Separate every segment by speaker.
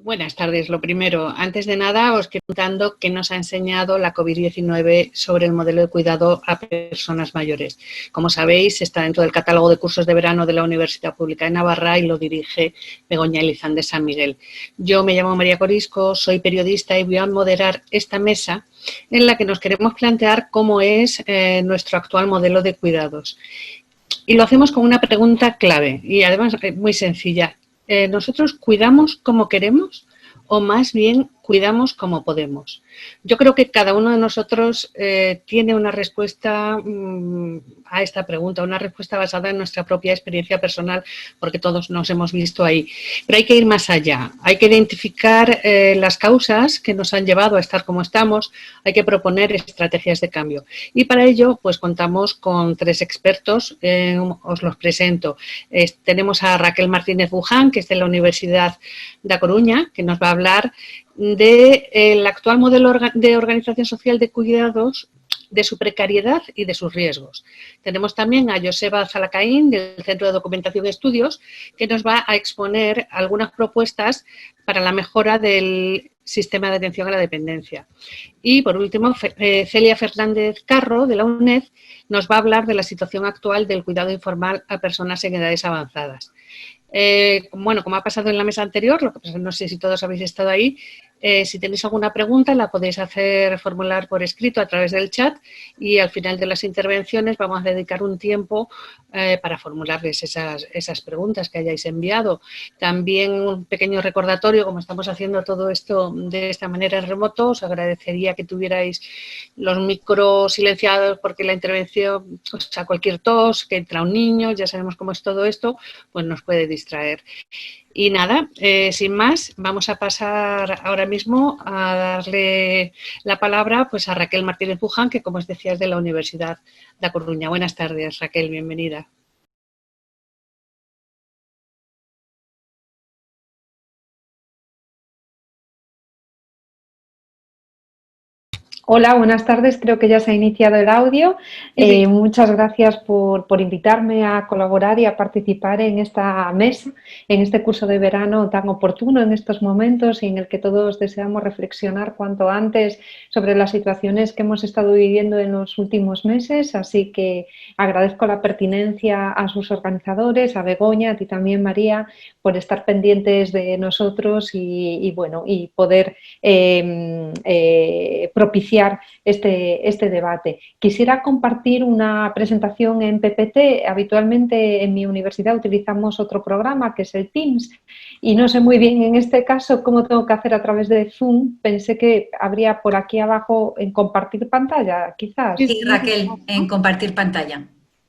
Speaker 1: Buenas tardes. Lo primero, antes de nada, os quiero contando qué nos ha enseñado la COVID-19 sobre el modelo de cuidado a personas mayores. Como sabéis, está dentro del catálogo de cursos de verano de la Universidad Pública de Navarra y lo dirige Begoña Elizán de San Miguel. Yo me llamo María Corisco, soy periodista y voy a moderar esta mesa en la que nos queremos plantear cómo es nuestro actual modelo de cuidados. Y lo hacemos con una pregunta clave y además muy sencilla. ¿Nosotros cuidamos como queremos o más bien cuidamos como podemos? Yo creo que cada uno de nosotros tiene una respuesta a esta pregunta, una respuesta basada en nuestra propia experiencia personal, porque todos nos hemos visto ahí. Pero hay que ir más allá, hay que identificar las causas que nos han llevado a estar como estamos, hay que proponer estrategias de cambio. Y para ello, pues contamos con tres expertos, os los presento. Tenemos a Raquel Martínez Buján, que es de la Universidad da Coruña, que nos va a hablar del actual modelo de organización social de cuidados, de su precariedad y de sus riesgos. Tenemos también a Joseba Zalacaín, del Centro de Documentación y Estudios, que nos va a exponer algunas propuestas para la mejora del sistema de atención a la dependencia. Y, por último, Celia Fernández Carro, de la UNED, nos va a hablar de la situación actual del cuidado informal a personas en edades avanzadas. Bueno, como ha pasado en la mesa anterior, no sé si todos habéis estado ahí, si tenéis alguna pregunta la podéis formular por escrito a través del chat y al final de las intervenciones vamos a dedicar un tiempo para formularles esas preguntas que hayáis enviado. También un pequeño recordatorio, como estamos haciendo todo esto de esta manera en remoto, os agradecería que tuvierais los micros silenciados porque la intervención, o sea, cualquier tos, que entra un niño, ya sabemos cómo es todo esto, pues nos puede distraer. Y nada, sin más, vamos a pasar ahora mismo a darle la palabra pues a Raquel Martínez Buján, que como os decía es de la Universidad da Coruña. Buenas tardes, Raquel, bienvenida.
Speaker 2: Hola, buenas tardes. Creo que ya se ha iniciado el audio. Muchas gracias por invitarme a colaborar y a participar en esta mesa, en este curso de verano tan oportuno en estos momentos y en el que todos deseamos reflexionar cuanto antes sobre las situaciones que hemos estado viviendo en los últimos meses. Así que agradezco la pertinencia a sus organizadores, a Begoña, a ti también, María, por estar pendientes de nosotros y poder propiciar este debate. Quisiera compartir una presentación en PPT. Habitualmente en mi universidad utilizamos otro programa que es el Teams y no sé muy bien en este caso cómo tengo que hacer a través de Zoom. Pensé que habría por aquí abajo en compartir pantalla, quizás.
Speaker 3: Sí, Raquel, en compartir pantalla.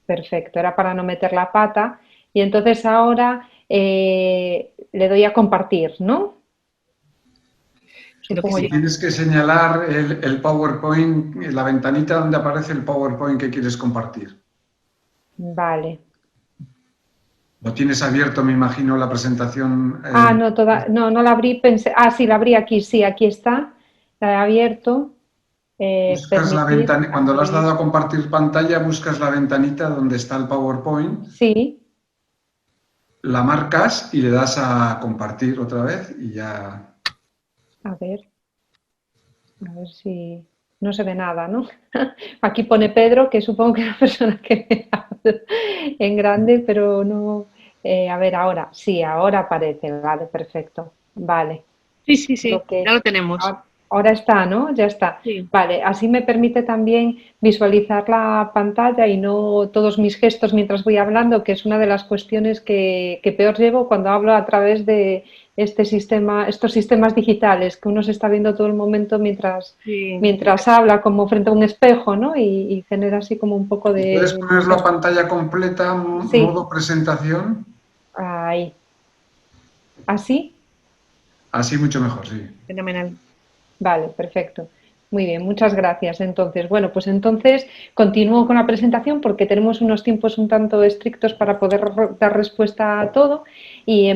Speaker 2: Perfecto, era para no meter la pata. Y entonces ahora le doy a compartir, ¿no?
Speaker 4: Si tienes que señalar el PowerPoint, la ventanita donde aparece el PowerPoint que quieres compartir.
Speaker 2: Vale.
Speaker 4: ¿Lo tienes abierto, me imagino, la presentación?
Speaker 2: No la abrí, pensé... sí, la abrí aquí, sí, aquí está. La he abierto.
Speaker 4: Buscas la ventanita, cuando lo has dado a compartir pantalla, buscas la ventanita donde está el PowerPoint.
Speaker 2: Sí.
Speaker 4: La marcas y le das a compartir otra vez y ya...
Speaker 2: A ver si no se ve nada, ¿no? Aquí pone Pedro, que supongo que es la persona que me habla en grande, pero no... a ver, ahora, sí, ahora aparece, vale, perfecto, vale.
Speaker 1: Sí, ya lo tenemos.
Speaker 2: Ahora está, ¿no? Ya está.
Speaker 1: Sí.
Speaker 2: Vale, así me permite también visualizar la pantalla y no todos mis gestos mientras voy hablando, que es una de las cuestiones que peor llevo cuando hablo a través de estos sistemas digitales, que uno se está viendo todo el momento mientras habla, como frente a un espejo, ¿no? Y genera así como un poco de...
Speaker 4: ¿Puedes poner la pantalla completa, modo presentación?
Speaker 2: Ahí. ¿Así?
Speaker 4: Así mucho mejor, sí.
Speaker 2: Fenomenal. Vale, perfecto. Muy bien, muchas gracias. Entonces, bueno, pues entonces continúo con la presentación porque tenemos unos tiempos un tanto estrictos para poder dar respuesta a todo y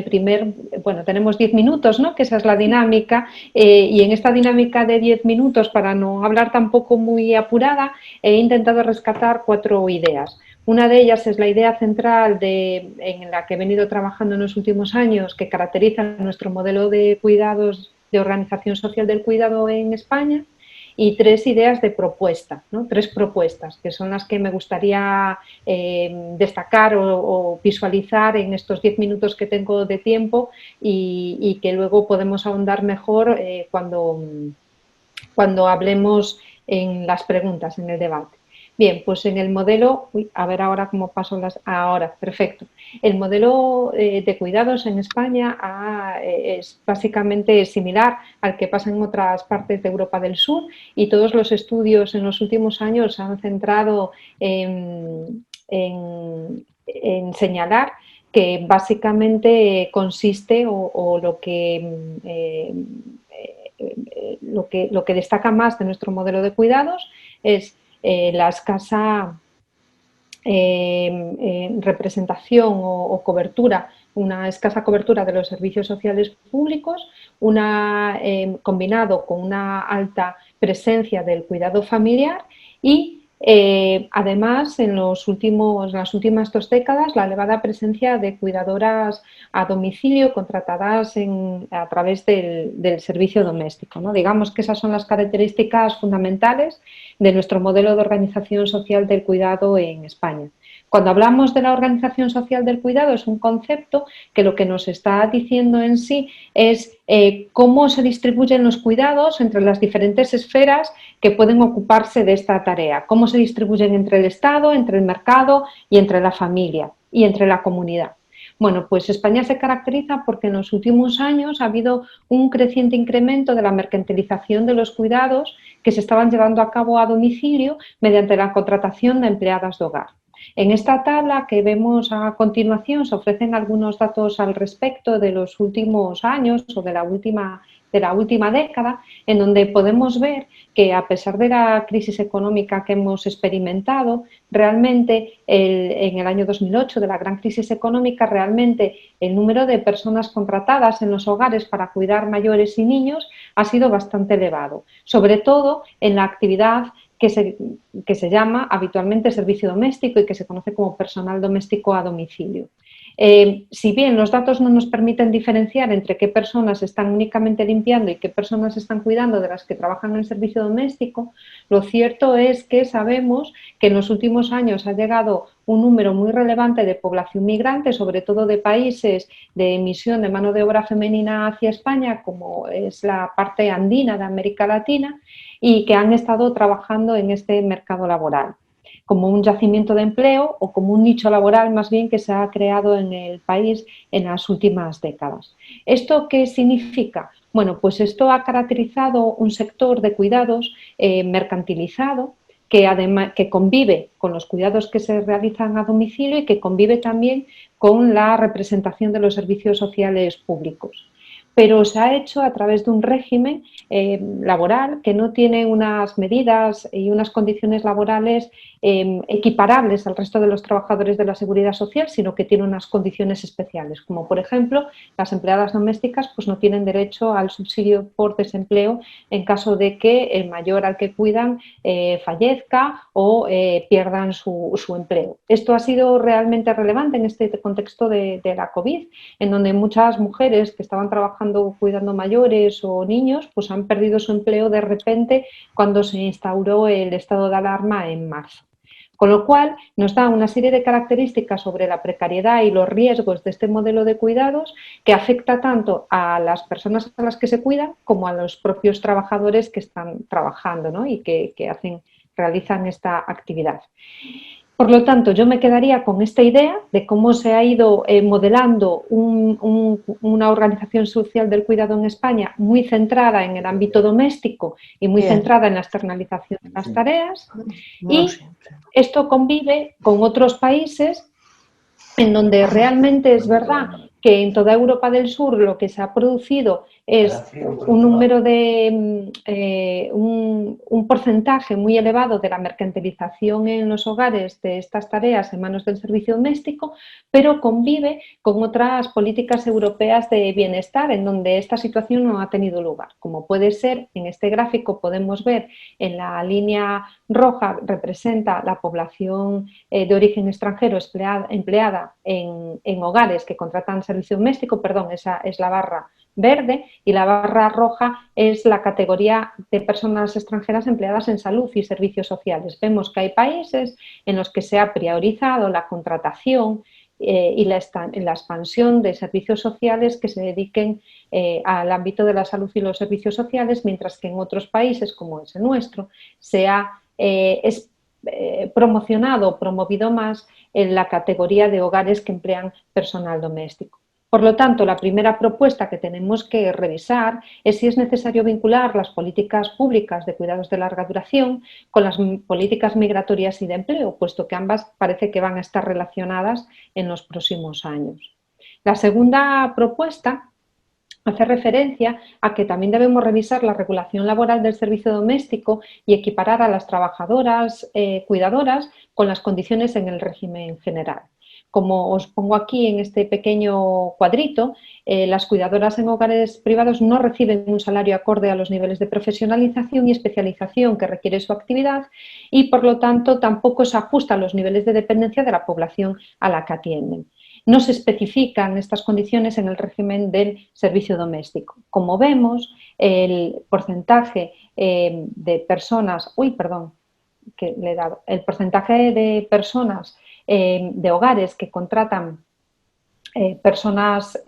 Speaker 2: tenemos 10 minutos, ¿no? Que esa es la dinámica y en esta dinámica de 10 minutos, para no hablar tampoco muy apurada, he intentado rescatar 4 ideas. Una de ellas es la idea central en la que he venido trabajando en los últimos años, que caracteriza nuestro modelo de cuidados, de organización social del cuidado en España, y 3 ideas de propuesta, ¿no? 3 propuestas, que son las que me gustaría destacar o visualizar en estos 10 minutos que tengo de tiempo y que luego podemos ahondar mejor cuando hablemos en las preguntas, en el debate. Bien, pues en el modelo, a ver ahora cómo paso ahora, perfecto. El modelo de cuidados en España es básicamente similar al que pasa en otras partes de Europa del Sur y todos los estudios en los últimos años se han centrado en señalar que básicamente consiste o lo que destaca más de nuestro modelo de cuidados es la escasa representación o cobertura, una escasa cobertura de los servicios sociales públicos, combinado con una alta presencia del cuidado familiar y además, en las últimas 2 décadas, la elevada presencia de cuidadoras a domicilio contratadas a través del servicio doméstico, ¿no? Digamos que esas son las características fundamentales de nuestro modelo de organización social del cuidado en España. Cuando hablamos de la organización social del cuidado es un concepto que lo que nos está diciendo en sí es cómo se distribuyen los cuidados entre las diferentes esferas que pueden ocuparse de esta tarea, cómo se distribuyen entre el Estado, entre el mercado y entre la familia y entre la comunidad. Bueno, pues España se caracteriza porque en los últimos años ha habido un creciente incremento de la mercantilización de los cuidados que se estaban llevando a cabo a domicilio mediante la contratación de empleadas de hogar. En esta tabla que vemos a continuación se ofrecen algunos datos al respecto de los últimos años o de la última década, en donde podemos ver que a pesar de la crisis económica que hemos experimentado, realmente en el año 2008, de la gran crisis económica, realmente el número de personas contratadas en los hogares para cuidar mayores y niños ha sido bastante elevado, sobre todo en la actividad que se llama habitualmente servicio doméstico y que se conoce como personal doméstico a domicilio. Si bien los datos no nos permiten diferenciar entre qué personas están únicamente limpiando y qué personas están cuidando de las que trabajan en el servicio doméstico, lo cierto es que sabemos que en los últimos años ha llegado un número muy relevante de población migrante, sobre todo de países de emisión de mano de obra femenina hacia España, como es la parte andina de América Latina, y que han estado trabajando en este mercado laboral como un yacimiento de empleo o como un nicho laboral más bien que se ha creado en el país en las últimas décadas. ¿Esto qué significa? Bueno, pues esto ha caracterizado un sector de cuidados mercantilizado que convive con los cuidados que se realizan a domicilio y que convive también con la representación de los servicios sociales públicos. Pero se ha hecho a través de un régimen laboral que no tiene unas medidas y unas condiciones laborales equiparables al resto de los trabajadores de la seguridad social, sino que tiene unas condiciones especiales, como por ejemplo las empleadas domésticas pues no tienen derecho al subsidio por desempleo en caso de que el mayor al que cuidan fallezca o pierdan su empleo. Esto ha sido realmente relevante en este contexto de la COVID, en donde muchas mujeres que estaban trabajando cuidando mayores o niños, pues han perdido su empleo de repente cuando se instauró el estado de alarma en marzo. Con lo cual nos da una serie de características sobre la precariedad y los riesgos de este modelo de cuidados que afecta tanto a las personas a las que se cuidan como a los propios trabajadores que están trabajando, ¿no? Y que realizan esta actividad. Por lo tanto, yo me quedaría con esta idea de cómo se ha ido modelando una organización social del cuidado en España muy centrada en el ámbito doméstico y muy centrada en la externalización de las tareas. Y esto convive con otros países en donde realmente es verdad que en toda Europa del Sur lo que se ha producido es un número de un porcentaje muy elevado de la mercantilización en los hogares de estas tareas en manos del servicio doméstico, pero convive con otras políticas europeas de bienestar en donde esta situación no ha tenido lugar. Como puede ser, en este gráfico podemos ver en la línea roja representa la población de origen extranjero empleada en hogares que contratan servicio doméstico, perdón, esa es la barra verde, y la barra roja es la categoría de personas extranjeras empleadas en salud y servicios sociales. Vemos que hay países en los que se ha priorizado la contratación y la expansión de servicios sociales que se dediquen al ámbito de la salud y los servicios sociales, mientras que en otros países, como es el nuestro, se ha promovido más en la categoría de hogares que emplean personal doméstico. Por lo tanto, la primera propuesta que tenemos que revisar es si es necesario vincular las políticas públicas de cuidados de larga duración con las políticas migratorias y de empleo, puesto que ambas parece que van a estar relacionadas en los próximos años. La segunda propuesta hace referencia a que también debemos revisar la regulación laboral del servicio doméstico y equiparar a las trabajadoras cuidadoras con las condiciones en el régimen general. Como os pongo aquí en este pequeño cuadrito, las cuidadoras en hogares privados no reciben un salario acorde a los niveles de profesionalización y especialización que requiere su actividad y, por lo tanto, tampoco se ajusta a los niveles de dependencia de la población a la que atienden. No se especifican estas condiciones en el régimen del servicio doméstico. Como vemos, el porcentaje de personas, el porcentaje de personas de hogares que contratan personas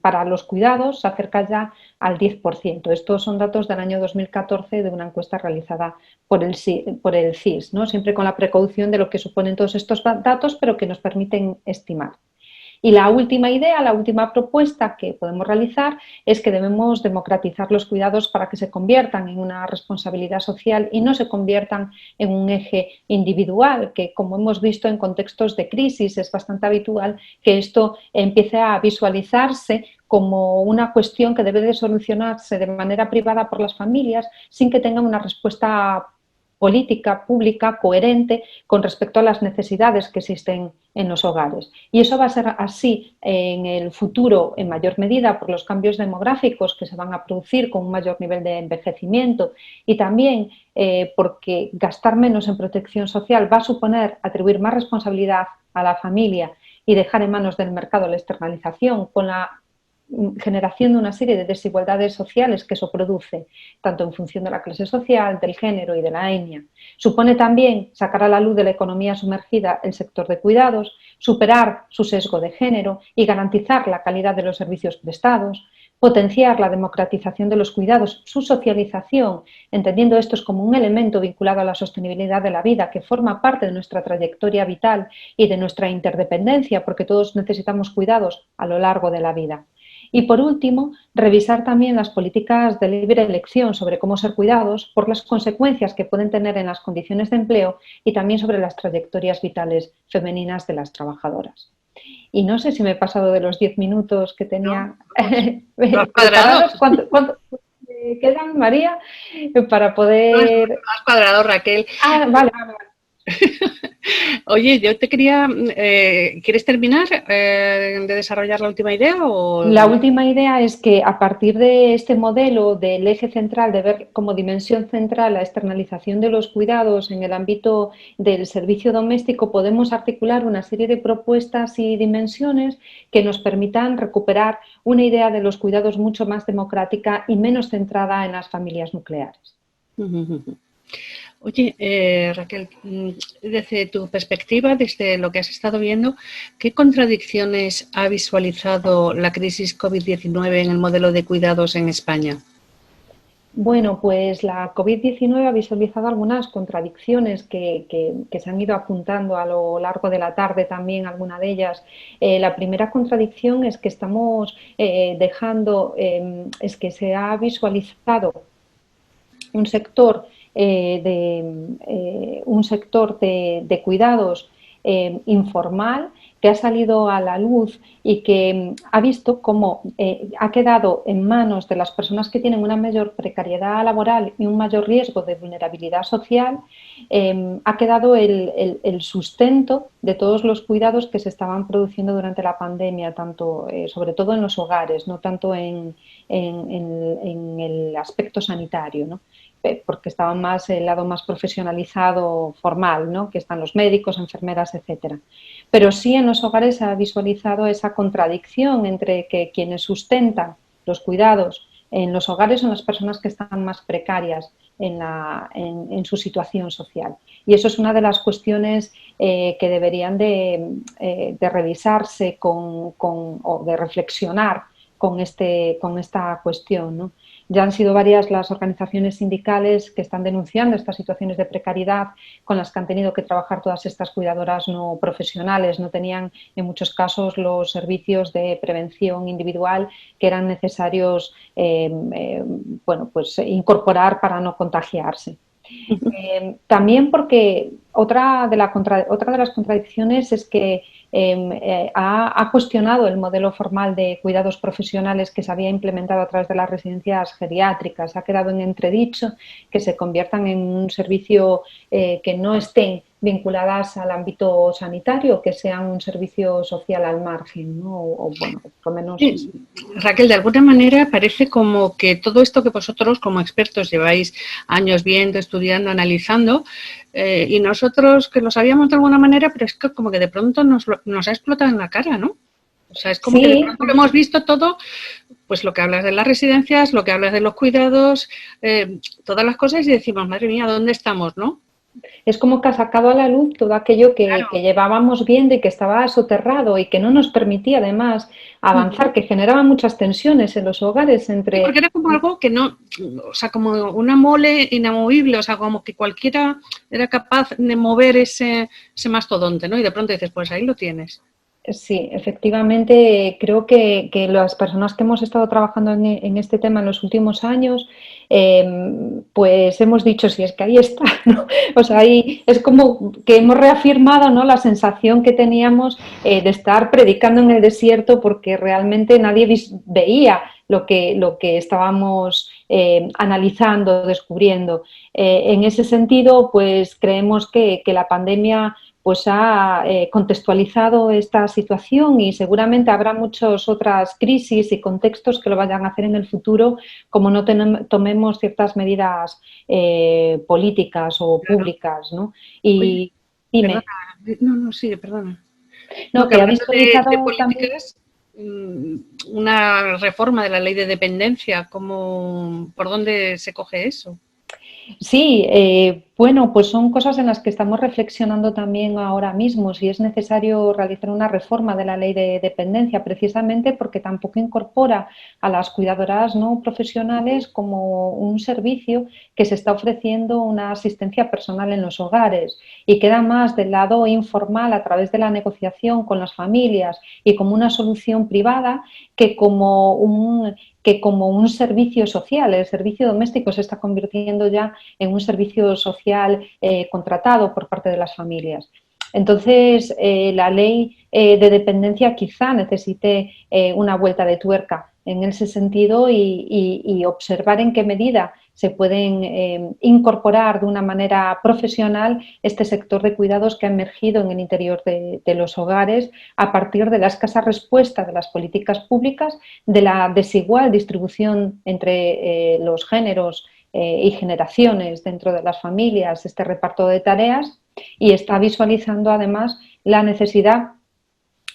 Speaker 2: para los cuidados se acerca ya al 10%. Estos son datos del año 2014 de una encuesta realizada por el CIS, ¿no? Siempre con la precaución de lo que suponen todos estos datos, pero que nos permiten estimar. Y la última idea, la última propuesta que podemos realizar es que debemos democratizar los cuidados para que se conviertan en una responsabilidad social y no se conviertan en un eje individual, que como hemos visto en contextos de crisis es bastante habitual que esto empiece a visualizarse como una cuestión que debe de solucionarse de manera privada por las familias sin que tengan una respuesta política pública coherente con respecto a las necesidades que existen en los hogares. Y eso va a ser así en el futuro en mayor medida por los cambios demográficos que se van a producir con un mayor nivel de envejecimiento y también porque gastar menos en protección social va a suponer atribuir más responsabilidad a la familia y dejar en manos del mercado la externalización con la generación de una serie de desigualdades sociales que eso produce, tanto en función de la clase social, del género y de la etnia. Supone también sacar a la luz de la economía sumergida el sector de cuidados, superar su sesgo de género y garantizar la calidad de los servicios prestados, potenciar la democratización de los cuidados, su socialización, entendiendo estos como un elemento vinculado a la sostenibilidad de la vida que forma parte de nuestra trayectoria vital y de nuestra interdependencia, porque todos necesitamos cuidados a lo largo de la vida. Y por último, revisar también las políticas de libre elección sobre cómo ser cuidados por las consecuencias que pueden tener en las condiciones de empleo y también sobre las trayectorias vitales femeninas de las trabajadoras. Y no sé si me he pasado de los 10 minutos que tenía preparados. ¿Cuánto quedan, María, para poder...?
Speaker 1: No has cuadrado, Raquel.
Speaker 2: Vale.
Speaker 1: Oye, yo te quería... ¿quieres terminar de desarrollar la última idea? O...
Speaker 2: La última idea es que a partir de este modelo del eje central, de ver como dimensión central la externalización de los cuidados en el ámbito del servicio doméstico, podemos articular una serie de propuestas y dimensiones que nos permitan recuperar una idea de los cuidados mucho más democrática y menos centrada en las familias nucleares.
Speaker 1: Oye, Raquel, desde tu perspectiva, desde lo que has estado viendo, ¿qué contradicciones ha visualizado la crisis COVID-19 en el modelo de cuidados en España?
Speaker 2: Bueno, pues la COVID-19 ha visualizado algunas contradicciones que se han ido apuntando a lo largo de la tarde también, alguna de ellas. La primera contradicción es que estamos es que se ha visualizado un sector de cuidados informal que ha salido a la luz y que ha visto cómo ha quedado en manos de las personas que tienen una mayor precariedad laboral y un mayor riesgo de vulnerabilidad social, ha quedado el sustento de todos los cuidados que se estaban produciendo durante la pandemia, tanto, sobre todo en los hogares, no tanto en el aspecto sanitario, ¿no? Porque estaba más el lado más profesionalizado, formal, ¿no? Que están los médicos, enfermeras, etcétera. Pero sí en los hogares se ha visualizado esa contradicción entre que quienes sustentan los cuidados en los hogares son las personas que están más precarias en su situación social. Y eso es una de las cuestiones que deberían de revisarse o de reflexionar con esta cuestión, ¿no? Ya han sido varias las organizaciones sindicales que están denunciando estas situaciones de precariedad con las que han tenido que trabajar todas estas cuidadoras no profesionales. No tenían en muchos casos los servicios de prevención individual que eran necesarios pues incorporar para no contagiarse. También porque otra de las contradicciones es que ha cuestionado el modelo formal de cuidados profesionales que se había implementado a través de las residencias geriátricas. Ha quedado en entredicho que se conviertan en un servicio que no estén vinculadas al ámbito sanitario, que sean un servicio social al margen, ¿no? O bueno, por lo menos...
Speaker 1: Sí, Raquel, de alguna manera parece como que todo esto que vosotros como expertos lleváis años viendo, estudiando, analizando, y nosotros que lo sabíamos de alguna manera, pero es que como que de pronto nos ha explotado en la cara, ¿no? O sea, es como que de pronto lo hemos visto todo, pues lo que hablas de las residencias, lo que hablas de los cuidados, todas las cosas y decimos, madre mía, ¿dónde estamos, no?
Speaker 2: Es como que ha sacado a la luz todo aquello que llevábamos viendo y que estaba soterrado y que no nos permitía además avanzar, que generaba muchas tensiones en los hogares entre...
Speaker 1: Sí, porque era como algo que no, o sea, como una mole inamovible, o sea, como que cualquiera era capaz de mover ese mastodonte, ¿no? Y de pronto dices, pues ahí lo tienes.
Speaker 2: Sí, efectivamente, creo que las personas que hemos estado trabajando en este tema en los últimos años, pues hemos dicho, si es que ahí está, ¿no? O sea, ahí es como que hemos reafirmado, ¿no?, la sensación que teníamos de estar predicando en el desierto porque realmente nadie veía lo que estábamos analizando, descubriendo. En ese sentido, pues creemos que la pandemia pues ha contextualizado esta situación y seguramente habrá muchas otras crisis y contextos que lo vayan a hacer en el futuro como no tomemos ciertas medidas políticas o públicas, ¿no? Y
Speaker 1: dime. Perdona. Sí, perdona.
Speaker 2: No, que ha visualizado
Speaker 1: de políticas, una reforma de la ley de dependencia, ¿por dónde se coge eso?
Speaker 2: Sí, bueno, pues son cosas en las que estamos reflexionando también ahora mismo, si es necesario realizar una reforma de la ley de dependencia, precisamente porque tampoco incorpora a las cuidadoras no profesionales como un servicio que se está ofreciendo una asistencia personal en los hogares y queda más del lado informal a través de la negociación con las familias y como una solución privada que como un servicio social. El servicio doméstico se está convirtiendo ya en un servicio social contratado por parte de las familias. Entonces, la ley de dependencia quizá necesite una vuelta de tuerca en ese sentido y observar en qué medida se pueden incorporar de una manera profesional este sector de cuidados que ha emergido en el interior de los hogares a partir de la escasa respuesta de las políticas públicas, de la desigual distribución entre los géneros y generaciones dentro de las familias, este reparto de tareas, y está visualizando además la necesidad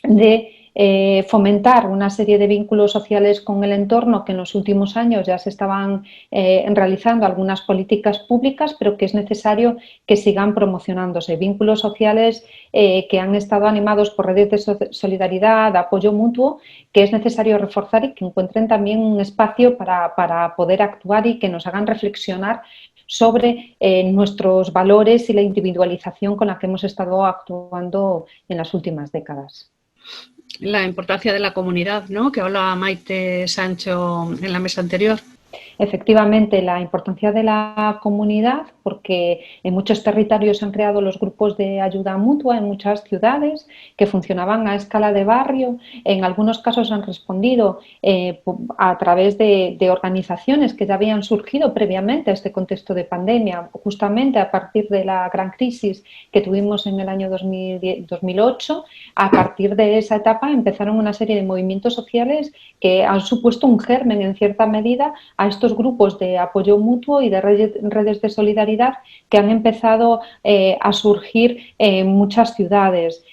Speaker 2: de fomentar una serie de vínculos sociales con el entorno que en los últimos años ya se estaban realizando algunas políticas públicas, pero que es necesario que sigan promocionándose. Vínculos sociales que han estado animados por redes de solidaridad, de apoyo mutuo, que es necesario reforzar y que encuentren también un espacio para poder actuar y que nos hagan reflexionar sobre nuestros valores y la individualización con la que hemos estado actuando en las últimas décadas.
Speaker 1: La importancia de la comunidad, ¿no?, que hablaba Maite Sancho en la mesa anterior.
Speaker 2: Efectivamente, la importancia de la comunidad porque en muchos territorios se han creado los grupos de ayuda mutua en muchas ciudades que funcionaban a escala de barrio. En algunos casos han respondido a través de organizaciones que ya habían surgido previamente a este contexto de pandemia, justamente a partir de la gran crisis que tuvimos en el año 2008. A partir de esa etapa empezaron una serie de movimientos sociales que han supuesto un germen en cierta medida a estos grupos de apoyo mutuo y de redes de solidaridad que han empezado a surgir en muchas ciudades.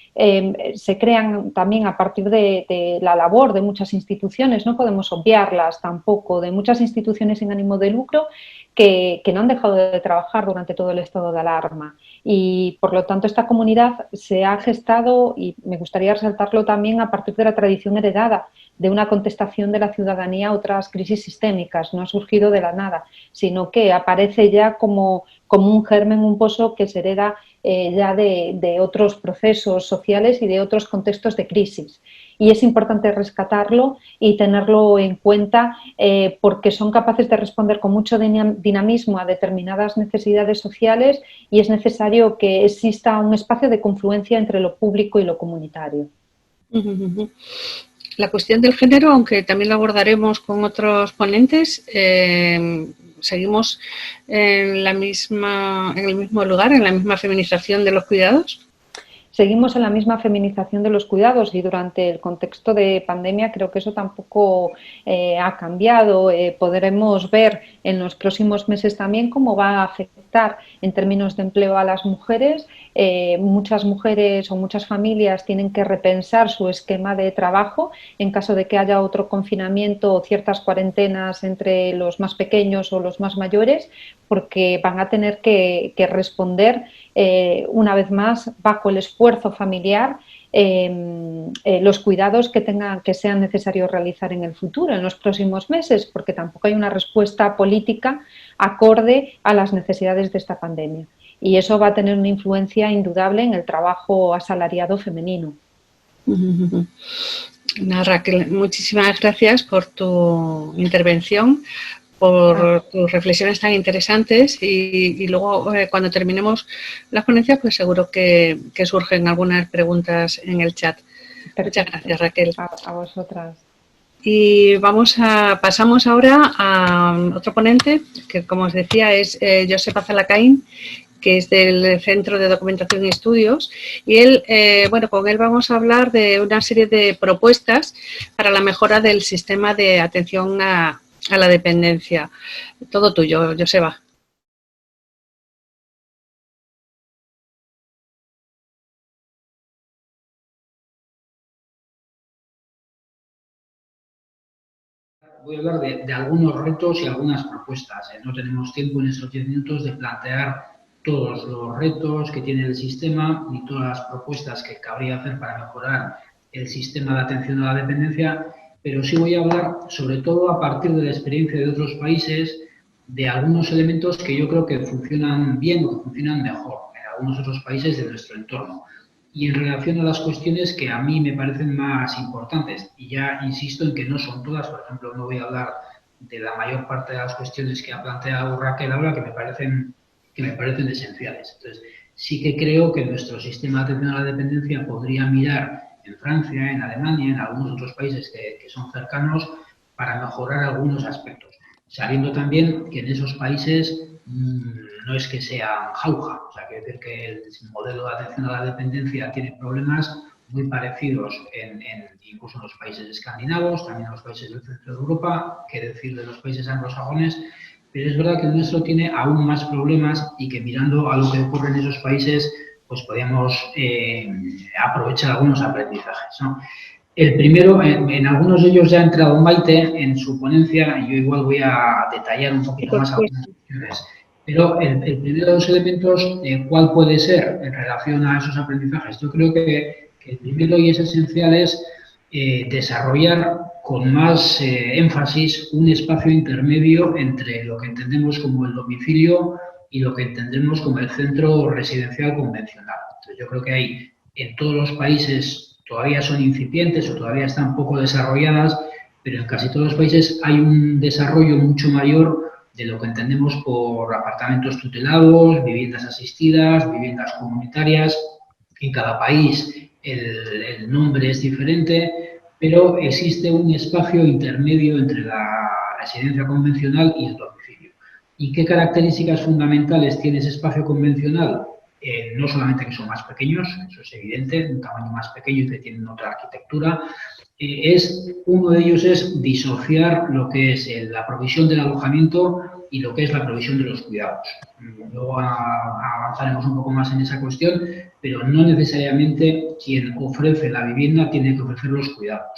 Speaker 2: Se crean también a partir de la labor de muchas instituciones, no podemos obviarlas tampoco, de muchas instituciones sin ánimo de lucro que no han dejado de trabajar durante todo el estado de alarma. Y por lo tanto esta comunidad se ha gestado, y me gustaría resaltarlo también, a partir de la tradición heredada de una contestación de la ciudadanía a otras crisis sistémicas. No ha surgido de la nada, sino que aparece ya como un germen, un pozo que se hereda ya de otros procesos sociales y de otros contextos de crisis. Y es importante rescatarlo y tenerlo en cuenta porque son capaces de responder con mucho dinamismo a determinadas necesidades sociales y es necesario que exista un espacio de confluencia entre lo público y lo comunitario.
Speaker 1: La cuestión del género, aunque también lo abordaremos con otros ponentes, ¿seguimos en el mismo lugar, en la misma feminización de los cuidados?
Speaker 2: Seguimos en la misma feminización de los cuidados y durante el contexto de pandemia creo que eso tampoco ha cambiado. Podremos ver en los próximos meses también cómo va a afectar en términos de empleo a las mujeres. Muchas mujeres o muchas familias tienen que repensar su esquema de trabajo en caso de que haya otro confinamiento o ciertas cuarentenas entre los más pequeños o los más mayores, porque van a tener que responder una vez más bajo el esfuerzo familiar los cuidados que sean necesarios realizar en el futuro, en los próximos meses, porque tampoco hay una respuesta política acorde a las necesidades de esta pandemia. Y eso va a tener una influencia indudable en el trabajo asalariado femenino.
Speaker 1: Raquel, muchísimas gracias por tu intervención, por tus reflexiones tan interesantes y luego cuando terminemos las ponencias pues seguro que surgen algunas preguntas en el chat. Perfecto. Muchas gracias, Raquel.
Speaker 2: A vosotras.
Speaker 1: Y pasamos ahora a otro ponente que, como os decía, es Josepa Zalacain, que es del Centro de Documentación y Estudios, y él, con él vamos a hablar de una serie de propuestas para la mejora del sistema de atención a la dependencia. Todo tuyo, Joseba.
Speaker 5: Voy a hablar de algunos retos y algunas propuestas. No tenemos tiempo en estos 10 minutos de plantear todos los retos que tiene el sistema ni todas las propuestas que cabría hacer para mejorar el sistema de atención a la dependencia, pero sí voy a hablar, sobre todo a partir de la experiencia de otros países, de algunos elementos que yo creo que funcionan bien o que funcionan mejor en algunos otros países de nuestro entorno. Y en relación a las cuestiones que a mí me parecen más importantes, y ya insisto en que no son todas, por ejemplo, no voy a hablar de la mayor parte de las cuestiones que ha planteado Raquel ahora, que me parecen esenciales. Entonces, sí que creo que nuestro sistema de atención a la dependencia podría mirar en Francia, en Alemania, en algunos otros países que son cercanos, para mejorar algunos aspectos. Sabiendo también que en esos países no es que sean jauja, o sea, quiere decir que el modelo de atención a la dependencia tiene problemas muy parecidos incluso en los países escandinavos, también en los países del centro de Europa, qué decir de los países anglosajones, pero es verdad que el nuestro tiene aún más problemas y que mirando a lo que ocurre en esos países, pues podríamos aprovechar algunos aprendizajes, ¿no? El primero, en algunos de ellos ya ha entrado Maite en su ponencia y yo igual voy a detallar un poquito más algunas cuestiones. Pero el primero de los elementos, ¿cuál puede ser en relación a esos aprendizajes? Yo creo que el primero y es esencial es desarrollar con más énfasis un espacio intermedio entre lo que entendemos como el domicilio y lo que entendemos como el centro residencial convencional. Entonces, yo creo que hay en todos los países todavía son incipientes o todavía están poco desarrolladas, pero en casi todos los países hay un desarrollo mucho mayor de lo que entendemos por apartamentos tutelados, viviendas asistidas, viviendas comunitarias. En cada país el nombre es diferente, pero existe un espacio intermedio entre la residencia convencional y el domicilio. ¿Y qué características fundamentales tiene ese espacio convencional? No solamente que son más pequeños, eso es evidente, un tamaño más pequeño y que tienen otra arquitectura. Uno de ellos es disociar lo que es la provisión del alojamiento y lo que es la provisión de los cuidados. Luego avanzaremos un poco más en esa cuestión, pero no necesariamente quien ofrece la vivienda tiene que ofrecer los cuidados.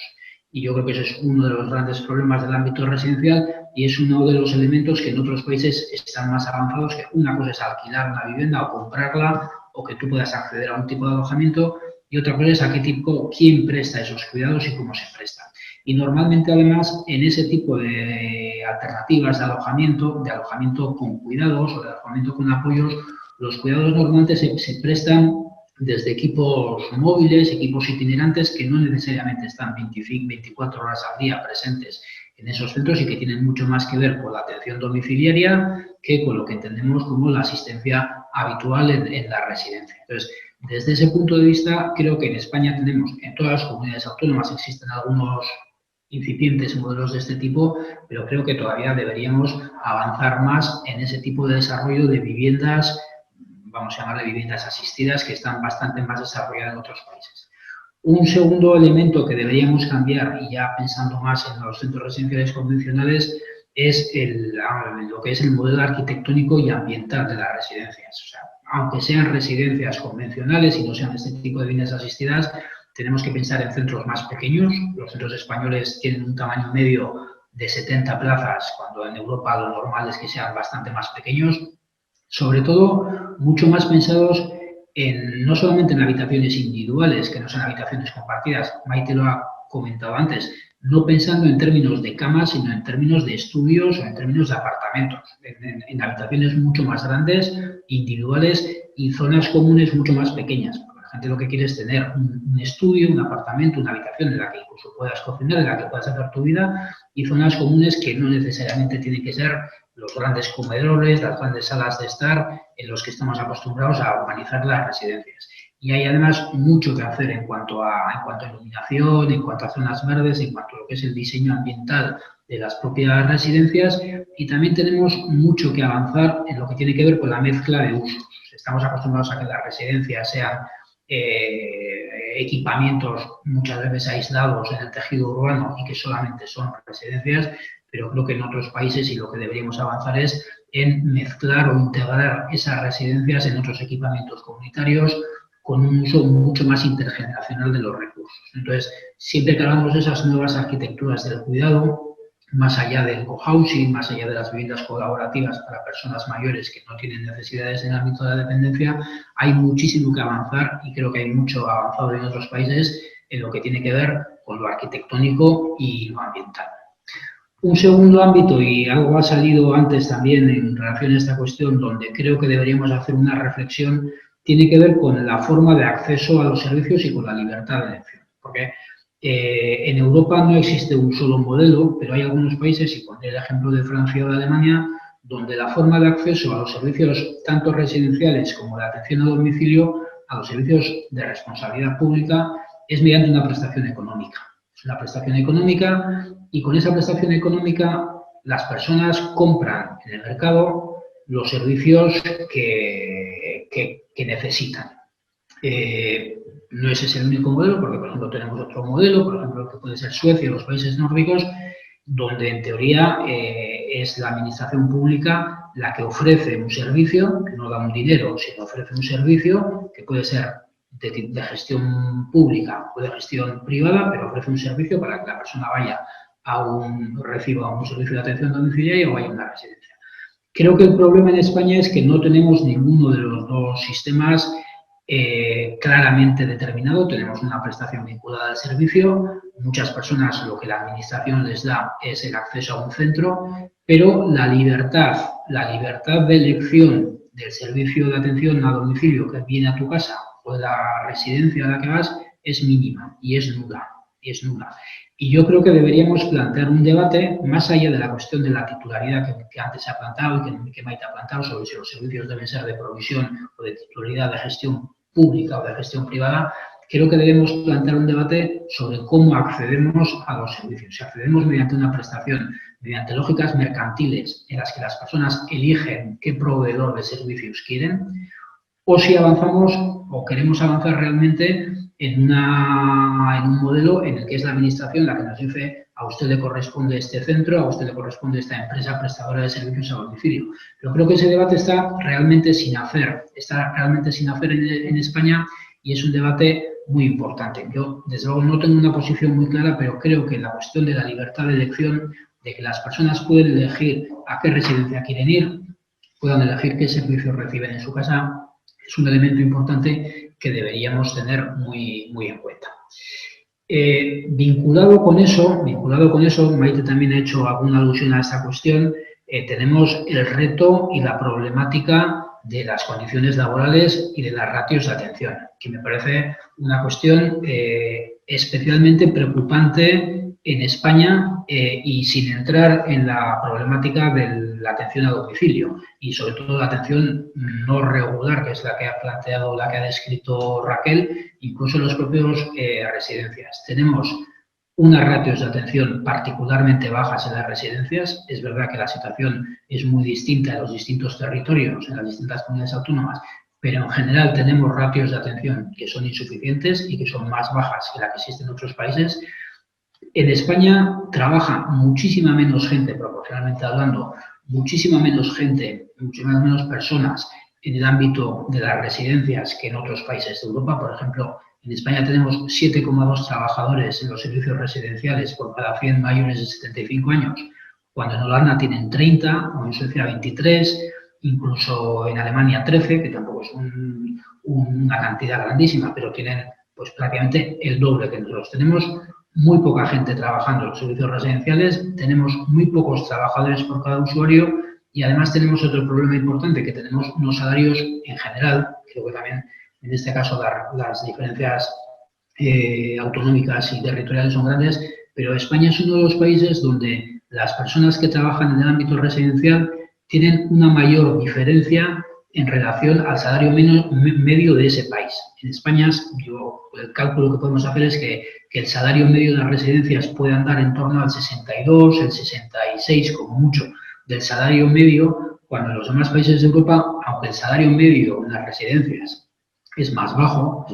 Speaker 5: Y yo creo que ese es uno de los grandes problemas del ámbito residencial y es uno de los elementos que en otros países están más avanzados, que una cosa es alquilar una vivienda o comprarla o que tú puedas acceder a un tipo de alojamiento y otra cosa es a qué tipo, quién presta esos cuidados y cómo se prestan. Y normalmente, además, en ese tipo de alternativas de alojamiento con cuidados o de alojamiento con apoyos, los cuidados normalmente se prestan desde equipos móviles, equipos itinerantes que no necesariamente están 24 horas al día presentes en esos centros y que tienen mucho más que ver con la atención domiciliaria que con lo que entendemos como la asistencia habitual en la residencia. Entonces, desde ese punto de vista, creo que en España tenemos, en todas las comunidades autónomas existen algunos incipientes modelos de este tipo, pero creo que todavía deberíamos avanzar más en ese tipo de desarrollo de viviendas, vamos a llamarle viviendas asistidas, que están bastante más desarrolladas en otros países. Un segundo elemento que deberíamos cambiar, y ya pensando más en los centros residenciales convencionales, es lo que es el modelo arquitectónico y ambiental de las residencias. O sea, aunque sean residencias convencionales y no sean este tipo de viviendas asistidas, tenemos que pensar en centros más pequeños. Los centros españoles tienen un tamaño medio de 70 plazas, cuando en Europa lo normal es que sean bastante más pequeños. Sobre todo, mucho más pensados no solamente en habitaciones individuales, que no son habitaciones compartidas. Maite lo ha comentado antes, no pensando en términos de camas, sino en términos de estudios o en términos de apartamentos, en habitaciones mucho más grandes, individuales y zonas comunes mucho más pequeñas. La gente lo que quiere es tener un estudio, un apartamento, una habitación en la que incluso puedas cocinar, en la que puedas hacer tu vida, y zonas comunes que no necesariamente tienen que ser los grandes comedores, las grandes salas de estar en los que estamos acostumbrados a urbanizar las residencias. Y hay además mucho que hacer en cuanto a iluminación, en cuanto a zonas verdes, en cuanto a lo que es el diseño ambiental de las propias residencias, y también tenemos mucho que avanzar en lo que tiene que ver con la mezcla de usos. Estamos acostumbrados a que las residencias sean equipamientos muchas veces aislados en el tejido urbano y que solamente son residencias, pero creo que en otros países y lo que deberíamos avanzar es en mezclar o integrar esas residencias en otros equipamientos comunitarios con un uso mucho más intergeneracional de los recursos. Entonces, siempre que hablamos de esas nuevas arquitecturas del cuidado, más allá del cohousing, más allá de las viviendas colaborativas para personas mayores que no tienen necesidades en el ámbito de la dependencia, hay muchísimo que avanzar y creo que hay mucho avanzado en otros países en lo que tiene que ver con lo arquitectónico y lo ambiental. Un segundo ámbito, y algo ha salido antes también en relación a esta cuestión, donde creo que deberíamos hacer una reflexión, tiene que ver con la forma de acceso a los servicios y con la libertad de elección. Porque en Europa no existe un solo modelo, pero hay algunos países, y pondré el ejemplo de Francia o de Alemania, donde la forma de acceso a los servicios tanto residenciales como de atención a domicilio, a los servicios de responsabilidad pública, es mediante una prestación económica. Es una prestación económica y con esa prestación económica las personas compran en el mercado los servicios que necesitan. No ese es el único modelo, porque, por ejemplo, tenemos otro modelo, por ejemplo, que puede ser Suecia o los países nórdicos, donde, en teoría, es la administración pública la que ofrece un servicio, que no da un dinero, sino ofrece un servicio que puede ser de gestión pública o de gestión privada, pero ofrece un servicio para que la persona vaya reciba un servicio de atención domiciliaria o vaya a una residencia. Creo que el problema en España es que no tenemos ninguno de los dos sistemas claramente determinado. Tenemos una prestación vinculada al servicio. Muchas personas lo que la administración les da es el acceso a un centro, pero la libertad de elección del servicio de atención a domicilio que viene a tu casa o de la residencia a la que vas es mínima y es nula. es nula. Y yo creo que deberíamos plantear un debate más allá de la cuestión de la titularidad que antes se ha plantado y que Maite ha plantado sobre si los servicios deben ser de provisión o de titularidad de gestión pública o de gestión privada. Creo que debemos plantear un debate sobre cómo accedemos a los servicios. Si accedemos mediante una prestación, mediante lógicas mercantiles en las que las personas eligen qué proveedor de servicios quieren, o si avanzamos o queremos avanzar realmente en un modelo en el que es la administración la que nos dice: a usted le corresponde este centro, a usted le corresponde esta empresa prestadora de servicios a domicilio. Pero creo que ese debate está realmente sin hacer en España, y es un debate muy importante. Yo, desde luego, no tengo una posición muy clara, pero creo que la cuestión de la libertad de elección, de que las personas pueden elegir a qué residencia quieren ir, puedan elegir qué servicios reciben en su casa, es un elemento importante que deberíamos tener muy en cuenta. Vinculado con eso, Maite también ha hecho alguna alusión a esta cuestión, tenemos el reto y la problemática de las condiciones laborales y de las ratios de atención, que me parece una cuestión especialmente preocupante en España, y sin entrar en la problemática de la atención a domicilio y sobre todo la atención no regular, que es la que ha planteado, la que ha descrito Raquel, incluso en los propios residencias. Tenemos unas ratios de atención particularmente bajas en las residencias. Es verdad que la situación es muy distinta en los distintos territorios, en las distintas comunidades autónomas, pero en general tenemos ratios de atención que son insuficientes y que son más bajas que la que existe en otros países. En España trabaja muchísima menos gente, proporcionalmente hablando, muchísimas menos personas en el ámbito de las residencias que en otros países de Europa. Por ejemplo, en España tenemos 7,2 trabajadores en los servicios residenciales por cada 100 mayores de 75 años, cuando en Holanda tienen 30, o en Suecia 23, incluso en Alemania 13, que tampoco es una cantidad grandísima, pero tienen pues prácticamente el doble que nosotros. Tenemos muy poca gente trabajando en los servicios residenciales, tenemos muy pocos trabajadores por cada usuario, y además tenemos otro problema importante, que tenemos unos salarios en general, creo que también en este caso las diferencias autonómicas y territoriales son grandes, pero España es uno de los países donde las personas que trabajan en el ámbito residencial tienen una mayor diferencia en relación al salario medio de ese país. En España, el cálculo que podemos hacer es que el salario medio de las residencias puede andar en torno al 62, el 66 como mucho del salario medio, cuando en los demás países de Europa, aunque el salario medio en las residencias es más bajo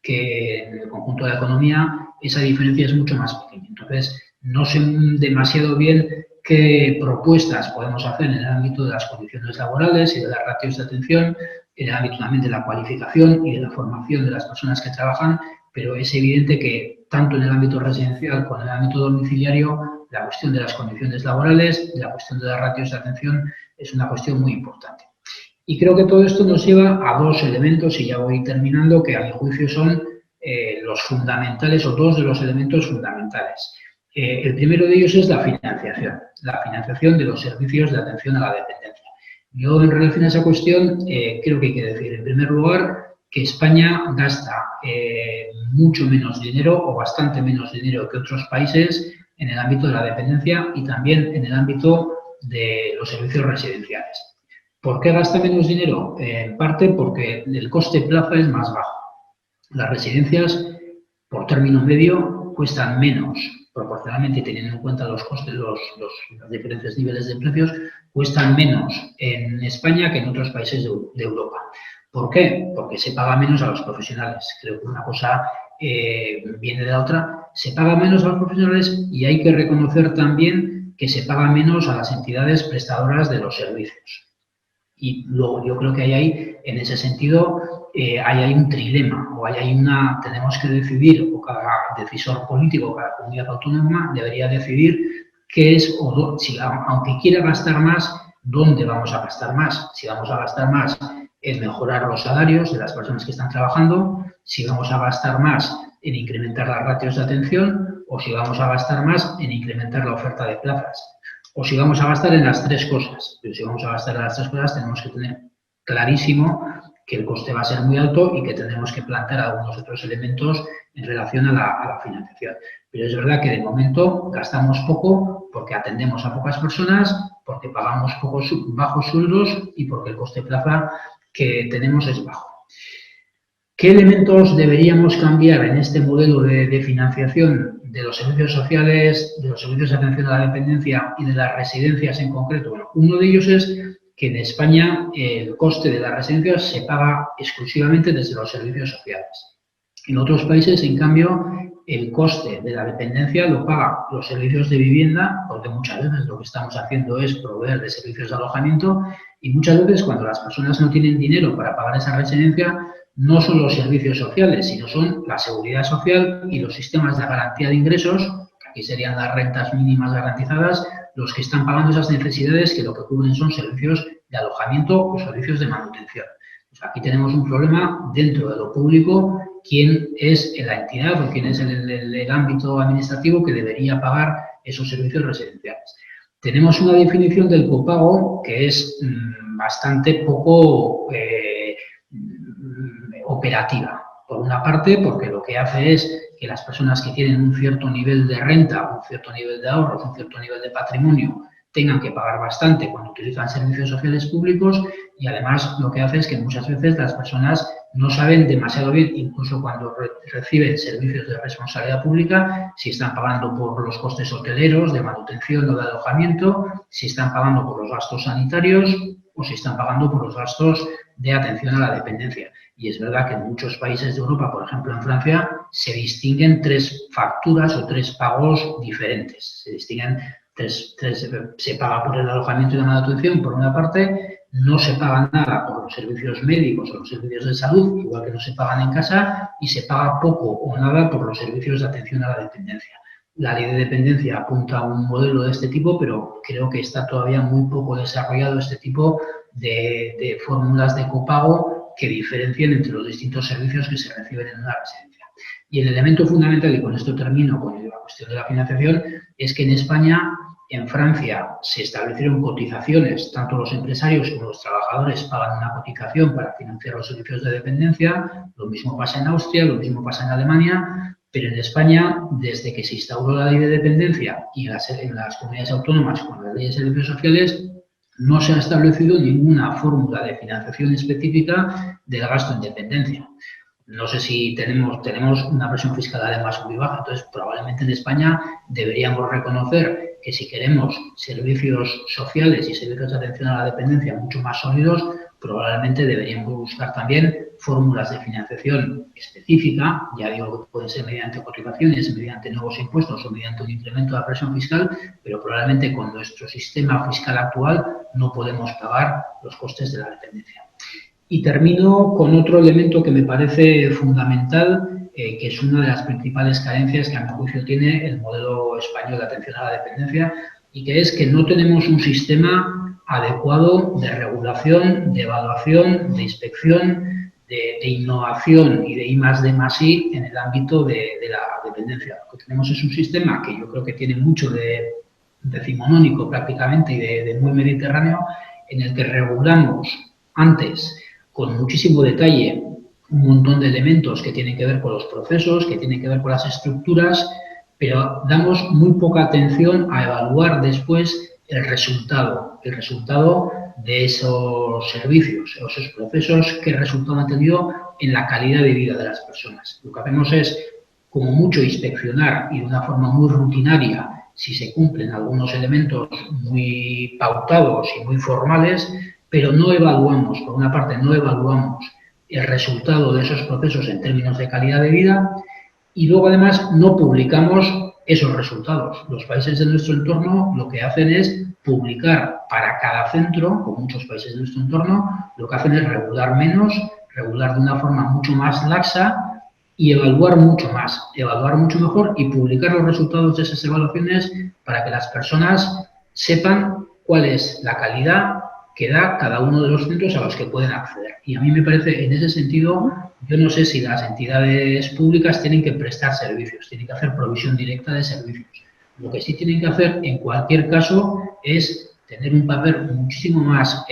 Speaker 5: que en el conjunto de la economía, esa diferencia es mucho más pequeña. Entonces, no sé demasiado bien qué propuestas podemos hacer en el ámbito de las condiciones laborales y de las ratios de atención, en el ámbito también de la cualificación y de la formación de las personas que trabajan, pero es evidente que tanto en el ámbito residencial como en el ámbito domiciliario, la cuestión de las condiciones laborales y la cuestión de las ratios de atención es una cuestión muy importante. Y creo que todo esto nos lleva a dos elementos, y ya voy terminando, que a mi juicio son los fundamentales, o dos de los elementos fundamentales. El primero de ellos es la financiación de los servicios de atención a la dependencia. Yo, en relación a esa cuestión, creo que hay que decir, en primer lugar, que España gasta mucho menos dinero, o bastante menos dinero que otros países, en el ámbito de la dependencia y también en el ámbito de los servicios residenciales. ¿Por qué gasta menos dinero? En parte porque el coste plaza es más bajo. Las residencias, por término medio, cuestan menos, proporcionalmente, teniendo en cuenta los costes, los diferentes niveles de precios, cuestan menos en España que en otros países de Europa. ¿Por qué? Porque se paga menos a los profesionales. Creo que una cosa viene de la otra. Se paga menos a los profesionales, y hay que reconocer también que se paga menos a las entidades prestadoras de los servicios. Y luego yo creo que en ese sentido, hay un trilema, o tenemos que decidir, o cada decisor político, cada comunidad autónoma debería decidir qué es, aunque quiera gastar más, dónde vamos a gastar más. Si vamos a gastar más en mejorar los salarios de las personas que están trabajando, si vamos a gastar más en incrementar las ratios de atención, o si vamos a gastar más en incrementar la oferta de plazas, o si vamos a gastar en las tres cosas. Pero si vamos a gastar en las tres cosas, tenemos que tener clarísimo que el coste va a ser muy alto y que tendremos que plantear algunos otros elementos en relación a la financiación. Pero es verdad que de momento gastamos poco porque atendemos a pocas personas, porque pagamos bajos sueldos y porque el coste plaza que tenemos es bajo. ¿Qué elementos deberíamos cambiar en este modelo de financiación de los servicios sociales, de los servicios de atención a la dependencia y de las residencias en concreto? Bueno, uno de ellos es que en España el coste de las residencias se paga exclusivamente desde los servicios sociales. En otros países, en cambio, el coste de la dependencia lo pagan los servicios de vivienda, porque muchas veces lo que estamos haciendo es proveer de servicios de alojamiento y muchas veces cuando las personas no tienen dinero para pagar esa residencia, no son los servicios sociales, sino son la seguridad social y los sistemas de garantía de ingresos, que aquí serían las rentas mínimas garantizadas, los que están pagando esas necesidades que lo que cubren son servicios de alojamiento o servicios de manutención. Pues aquí tenemos un problema dentro de lo público, quién es la entidad o quién es el ámbito administrativo que debería pagar esos servicios residenciales. Tenemos una definición del copago que es bastante poco operativa. Por una parte, porque lo que hace es que las personas que tienen un cierto nivel de renta, un cierto nivel de ahorros, un cierto nivel de patrimonio, tengan que pagar bastante cuando utilizan servicios sociales públicos y además lo que hace es que muchas veces las personas no saben demasiado bien, incluso cuando reciben servicios de responsabilidad pública, si están pagando por los costes hoteleros, de manutención o de alojamiento, si están pagando por los gastos sanitarios o si están pagando por los gastos de atención a la dependencia. Y es verdad que en muchos países de Europa, por ejemplo en Francia, se distinguen 3 facturas o 3 pagos diferentes. Se distinguen se paga por el alojamiento y la manutención, por una parte, no se paga nada por los servicios médicos o los servicios de salud, igual que no se pagan en casa, y se paga poco o nada por los servicios de atención a la dependencia. La ley de dependencia apunta a un modelo de este tipo, pero creo que está todavía muy poco desarrollado este tipo de fórmulas de copago que diferencien entre los distintos servicios que se reciben en una residencia. Y el elemento fundamental, y con esto termino con la cuestión de la financiación, es que en España, en Francia, se establecieron cotizaciones, tanto los empresarios como los trabajadores pagan una cotización para financiar los servicios de dependencia, lo mismo pasa en Austria, lo mismo pasa en Alemania, pero en España, desde que se instauró la ley de dependencia y en las comunidades autónomas con la ley de servicios sociales, no se ha establecido ninguna fórmula de financiación específica del gasto en dependencia. No sé si tenemos una presión fiscal además muy baja, entonces probablemente en España deberíamos reconocer que si queremos servicios sociales y servicios de atención a la dependencia mucho más sólidos, probablemente deberíamos buscar también fórmulas de financiación específica, ya digo que pueden ser mediante cotizaciones, mediante nuevos impuestos o mediante un incremento de la presión fiscal, pero probablemente con nuestro sistema fiscal actual no podemos pagar los costes de la dependencia. Y termino con otro elemento que me parece fundamental, que es una de las principales carencias que a mi juicio tiene el modelo español de atención a la dependencia, y que es que no tenemos un sistema adecuado de regulación, de evaluación, de inspección, de innovación y de I+D+I en el ámbito de la dependencia. Lo que tenemos es un sistema que yo creo que tiene mucho de decimonónico prácticamente y de muy mediterráneo, en el que regulamos antes con muchísimo detalle un montón de elementos que tienen que ver con los procesos, que tienen que ver con las estructuras, pero damos muy poca atención a evaluar después el resultado de esos servicios, esos procesos, qué resultado han tenido en la calidad de vida de las personas. Lo que hacemos es, como mucho, inspeccionar y de una forma muy rutinaria si se cumplen algunos elementos muy pautados y muy formales, pero no evaluamos, por una parte no evaluamos el resultado de esos procesos en términos de calidad de vida y luego además no publicamos esos resultados. Los países de nuestro entorno lo que hacen es publicar para cada centro, como muchos países de nuestro entorno, lo que hacen es regular menos, regular de una forma mucho más laxa y evaluar mucho mejor y publicar los resultados de esas evaluaciones para que las personas sepan cuál es la calidad que da cada uno de los centros a los que pueden acceder. Y a mí me parece, en ese sentido, yo no sé si las entidades públicas tienen que prestar servicios, tienen que hacer provisión directa de servicios. Lo que sí tienen que hacer, en cualquier caso, es tener un papel muchísimo más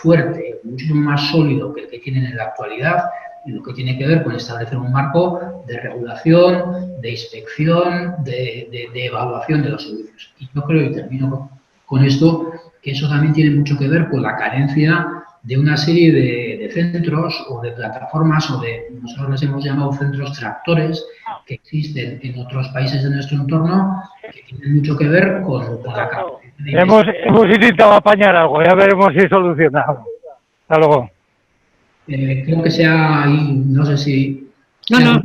Speaker 5: fuerte, muchísimo más sólido que el que tienen en la actualidad, en lo que tiene que ver con establecer un marco de regulación, de inspección, de evaluación de los servicios. Y yo creo, y termino con esto, que eso también tiene mucho que ver con la carencia de una serie de centros o de plataformas o de, nosotros les hemos llamado centros tractores, que existen en otros países de nuestro entorno, que tienen mucho que ver con la capacidad de
Speaker 6: hemos intentado apañar algo, ya veremos si solucionado. Hasta luego.
Speaker 5: Creo que sea ahí, no sé si
Speaker 1: No.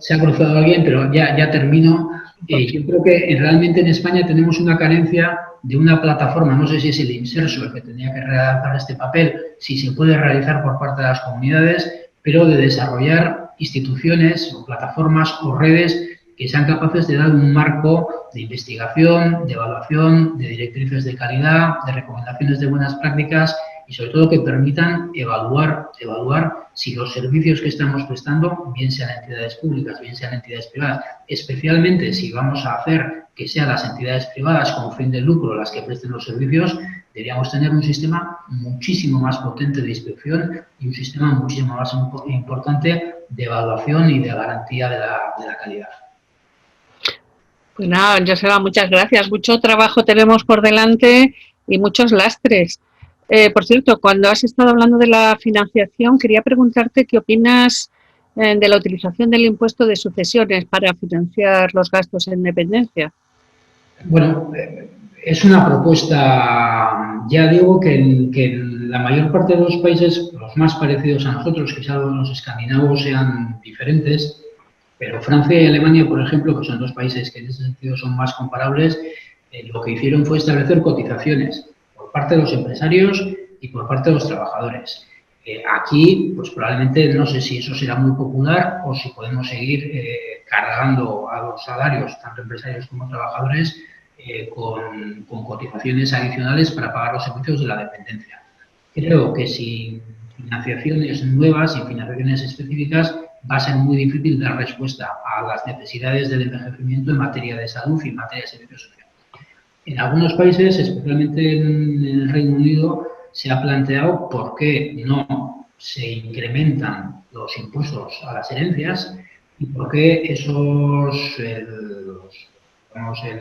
Speaker 5: se ha cruzado alguien, pero ya termino. Yo creo que realmente en España tenemos una carencia de una plataforma, no sé si es el Inserso el que tenía que realizar este papel, si se puede realizar por parte de las comunidades, pero de desarrollar instituciones o plataformas o redes que sean capaces de dar un marco de investigación, de evaluación, de directrices de calidad, de recomendaciones de buenas prácticas y sobre todo que permitan evaluar si los servicios que estamos prestando, bien sean entidades públicas, bien sean entidades privadas, especialmente si vamos a hacer que sean las entidades privadas con fin de lucro las que presten los servicios, deberíamos tener un sistema muchísimo más potente de inspección y un sistema muchísimo más importante de evaluación y de garantía de la calidad.
Speaker 1: Pues nada, Joseba, muchas gracias. Mucho trabajo tenemos por delante y muchos lastres. Por cierto, cuando has estado hablando de la financiación, quería preguntarte qué opinas de la utilización del impuesto de sucesiones para financiar los gastos en dependencia.
Speaker 5: Bueno, es una propuesta, ya digo, que en la mayor parte de los países, los más parecidos a nosotros, quizás los escandinavos sean diferentes, pero Francia y Alemania, por ejemplo, que son dos países que en ese sentido son más comparables, lo que hicieron fue establecer cotizaciones por parte de los empresarios y por parte de los trabajadores. Aquí, pues probablemente no sé si eso será muy popular o si podemos seguir cargando a los salarios, tanto empresarios como trabajadores, con cotizaciones adicionales para pagar los servicios de la dependencia. Creo que sin financiaciones nuevas, sin financiaciones específicas, va a ser muy difícil dar respuesta a las necesidades del envejecimiento en materia de salud y en materia de servicios sociales. En algunos países, especialmente en el Reino Unido, se ha planteado por qué no se incrementan los impuestos a las herencias y por qué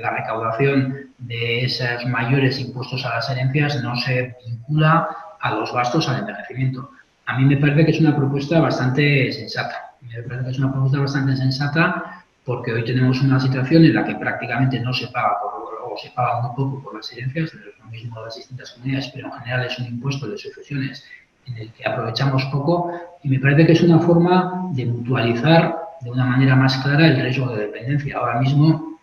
Speaker 5: la recaudación de esos mayores impuestos a las herencias no se vincula a los gastos al envejecimiento. A mí me parece que es una propuesta bastante sensata. Porque hoy tenemos una situación en la que prácticamente no se paga o se paga muy poco por las herencias, es lo mismo de las distintas comunidades, pero en general es un impuesto de sucesiones en el que aprovechamos poco y me parece que es una forma de mutualizar de una manera más clara el riesgo de dependencia. Ahora mismo,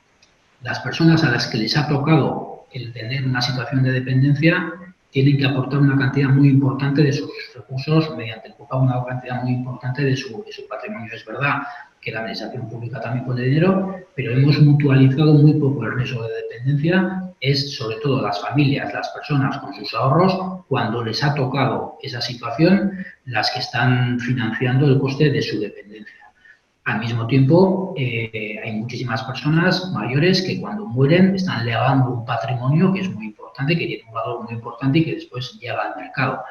Speaker 5: las personas a las que les ha tocado el tener una situación de dependencia tienen que aportar una cantidad muy importante de sus recursos mediante el copago, una cantidad muy importante de su patrimonio. Es verdad que la administración pública también pone dinero, pero hemos mutualizado muy poco el riesgo de dependencia. Es sobre todo las familias, las personas con sus ahorros, cuando les ha tocado esa situación, las que están financiando el coste de su dependencia. Al mismo tiempo, hay muchísimas personas mayores que cuando mueren están legando un patrimonio que es muy importante, que tiene un valor muy importante y que después llega al mercado.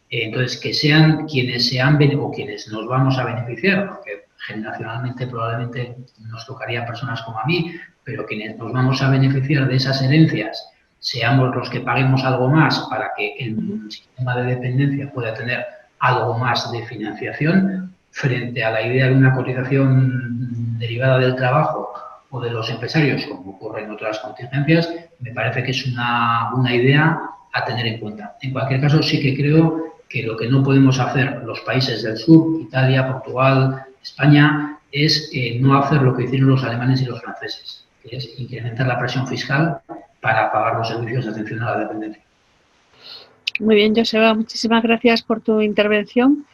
Speaker 5: Entonces, que sean quienes o quienes nos vamos a beneficiar, porque generacionalmente probablemente nos tocaría personas como a mí, pero quienes nos vamos a beneficiar de esas herencias, seamos los que paguemos algo más para que el sistema de dependencia pueda tener algo más de financiación, frente a la idea de una cotización derivada del trabajo o de los empresarios, como ocurre en otras contingencias, me parece que es una idea a tener en cuenta. En cualquier caso, sí que creo que lo que no podemos hacer los países del sur, Italia, Portugal, España, es no hacer lo que hicieron los alemanes y los franceses, que es incrementar la presión fiscal para pagar los servicios de atención a la dependencia.
Speaker 1: Muy bien, Joseba, muchísimas gracias por tu intervención.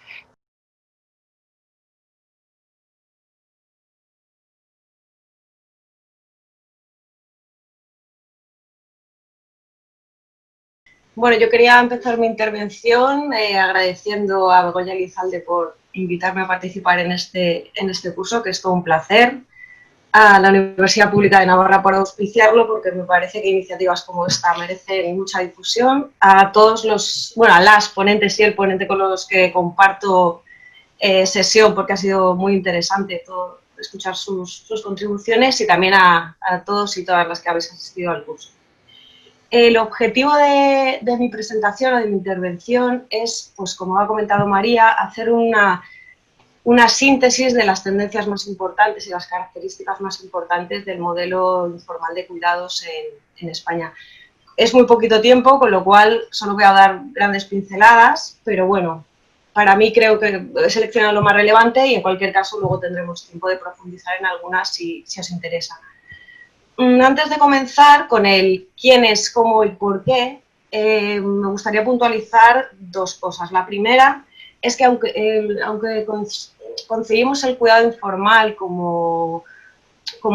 Speaker 7: Bueno, yo quería empezar mi intervención agradeciendo a Begoña Elizalde por invitarme a participar en este curso, que es todo un placer. a la Universidad Pública de Navarra por auspiciarlo, porque me parece que iniciativas como esta merecen mucha difusión. A todos los, bueno, a las ponentes y el ponente con los que comparto sesión, porque ha sido muy interesante escuchar sus contribuciones, y también a todos y todas las que habéis asistido al curso. El objetivo de mi presentación o de mi intervención es, pues como ha comentado María, hacer una síntesis de las tendencias más importantes y las características más importantes del modelo informal de cuidados en España. Es muy poquito tiempo, con lo cual solo voy a dar grandes pinceladas, pero bueno, para mí creo que he seleccionado lo más relevante y en cualquier caso luego tendremos tiempo de profundizar en algunas si os interesa. Antes de comenzar con el quién es, cómo y por qué, me gustaría puntualizar dos cosas. La primera es que aunque concebimos el cuidado informal como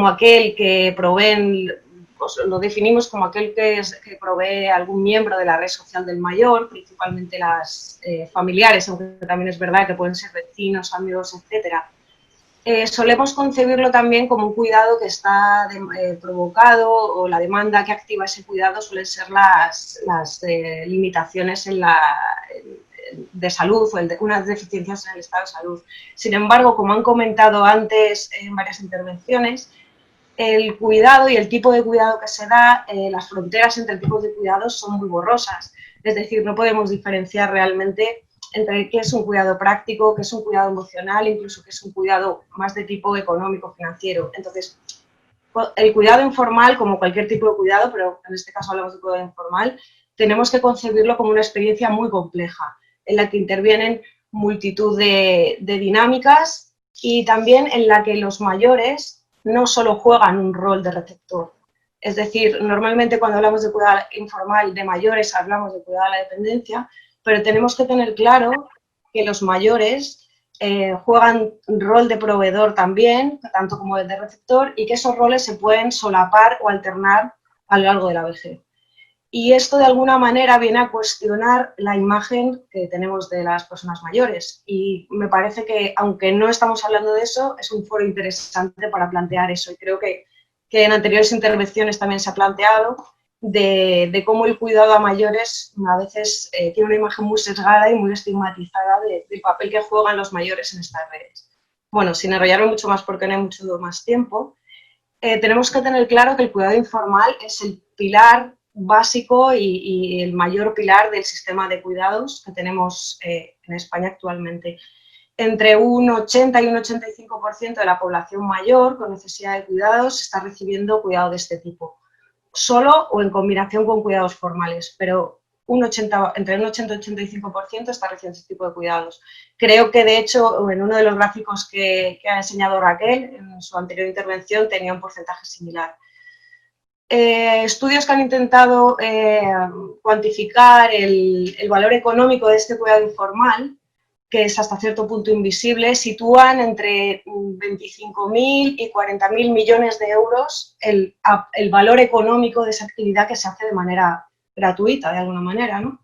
Speaker 7: aquel que proveen, pues lo definimos como aquel que provee algún miembro de la red social del mayor, principalmente las familiares, aunque también es verdad que pueden ser vecinos, amigos, etcétera. Solemos concebirlo también como un cuidado que está provocado, o la demanda que activa ese cuidado suelen ser las limitaciones de salud o unas deficiencias en el estado de salud. Sin embargo, como han comentado antes en varias intervenciones, el cuidado y el tipo de cuidado que se da, las fronteras entre tipos de cuidados son muy borrosas. Es decir, no podemos diferenciar realmente entre qué es un cuidado práctico, qué es un cuidado emocional, incluso qué es un cuidado más de tipo económico, financiero. Entonces, el cuidado informal, como cualquier tipo de cuidado, pero en este caso hablamos de cuidado informal, tenemos que concebirlo como una experiencia muy compleja, en la que intervienen multitud de dinámicas y también en la que los mayores no solo juegan un rol de receptor. Es decir, normalmente cuando hablamos de cuidado informal de mayores hablamos de cuidado a la dependencia, pero tenemos que tener claro que los mayores juegan un rol de proveedor también, tanto como el de receptor, y que esos roles se pueden solapar o alternar a lo largo de la vejez. Y esto de alguna manera viene a cuestionar la imagen que tenemos de las personas mayores. Y me parece que, aunque no estamos hablando de eso, es un foro interesante para plantear eso. Y creo que en anteriores intervenciones también se ha planteado de cómo el cuidado a mayores a veces tiene una imagen muy sesgada y muy estigmatizada del papel que juegan los mayores en estas redes. Bueno, sin enrollarme mucho más porque no hay mucho más tiempo, tenemos que tener claro que el cuidado informal es el pilar básico y el mayor pilar del sistema de cuidados que tenemos en España actualmente. Entre un 80 y un 85% de la población mayor con necesidad de cuidados está recibiendo cuidado de este tipo, solo o en combinación con cuidados formales, pero entre un 80 y 85% está recibiendo este tipo de cuidados. Creo que, de hecho, en uno de los gráficos que ha enseñado Raquel en su anterior intervención tenía un porcentaje similar. Estudios que han intentado cuantificar el valor económico de este cuidado informal, que es hasta cierto punto invisible, sitúan entre 25.000 y 40.000 millones de euros el valor económico de esa actividad que se hace de manera gratuita, de alguna manera, ¿no?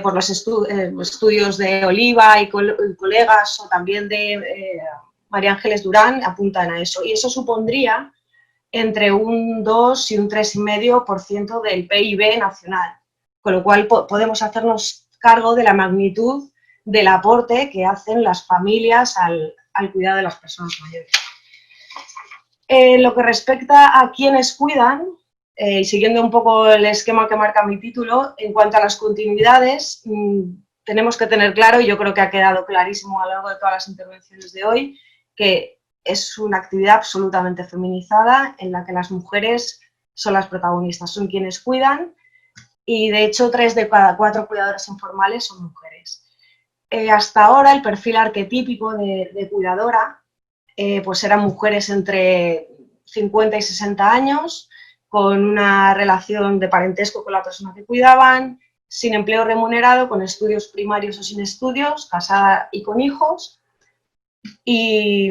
Speaker 7: Por los estudios de Oliva y colegas, o también de María Ángeles Durán, apuntan a eso. Y eso supondría entre un 2 y un 3,5% del PIB nacional, con lo cual podemos hacernos cargo de la magnitud del aporte que hacen las familias al cuidado de las personas mayores. Lo que respecta a quienes cuidan, y siguiendo un poco el esquema que marca mi título, en cuanto a las continuidades, tenemos que tener claro, y yo creo que ha quedado clarísimo a lo largo de todas las intervenciones de hoy, que es una actividad absolutamente feminizada en la que las mujeres son las protagonistas, son quienes cuidan, y de hecho 3 de cada 4 cuidadoras informales son mujeres. Hasta ahora el perfil arquetípico de cuidadora pues eran mujeres entre 50 y 60 años, con una relación de parentesco con la persona que cuidaban, sin empleo remunerado, con estudios primarios o sin estudios, casada y con hijos. Y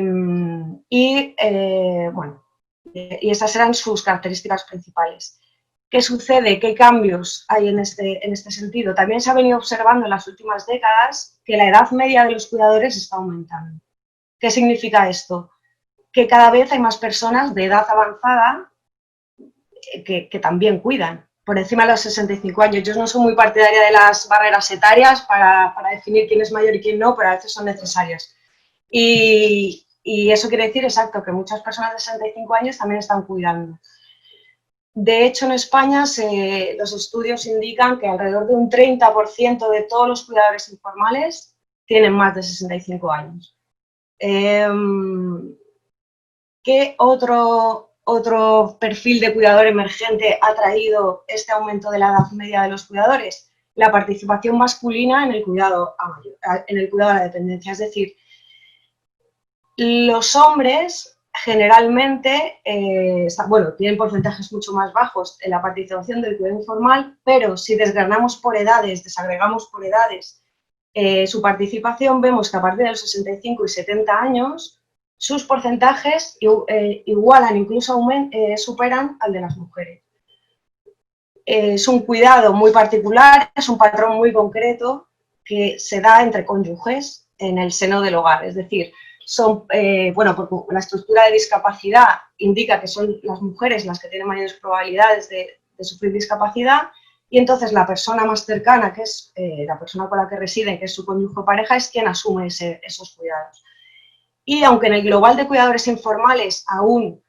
Speaker 7: esas eran sus características principales. ¿Qué sucede? ¿Qué cambios hay en este sentido? También se ha venido observando en las últimas décadas que la edad media de los cuidadores está aumentando. ¿Qué significa esto? que cada vez hay más personas de edad avanzada que también cuidan, por encima de los 65 años. Yo no soy muy partidaria de las barreras etarias para definir quién es mayor y quién no, pero a veces son necesarias. Y eso quiere decir, exacto, que muchas personas de 65 años también están cuidando. De hecho, en España los estudios indican que alrededor de un 30% de todos los cuidadores informales tienen más de 65 años. ¿Qué otro perfil de cuidador emergente ha traído este aumento de la edad media de los cuidadores? La participación masculina en el cuidado a la dependencia. Es decir, los hombres generalmente tienen porcentajes mucho más bajos en la participación del cuidado informal, pero si desgranamos por edades, desagregamos por edades su participación, vemos que a partir de los 65 y 70 años sus porcentajes igualan, incluso superan al de las mujeres. Es un cuidado muy particular, es un patrón muy concreto que se da entre cónyuges en el seno del hogar, es decir, porque la estructura de discapacidad indica que son las mujeres las que tienen mayores probabilidades de sufrir discapacidad, y entonces la persona más cercana, que es la persona con la que residen, que es su cónyuge o pareja, es quien asume esos cuidados. Y aunque en el global de cuidadores informales aún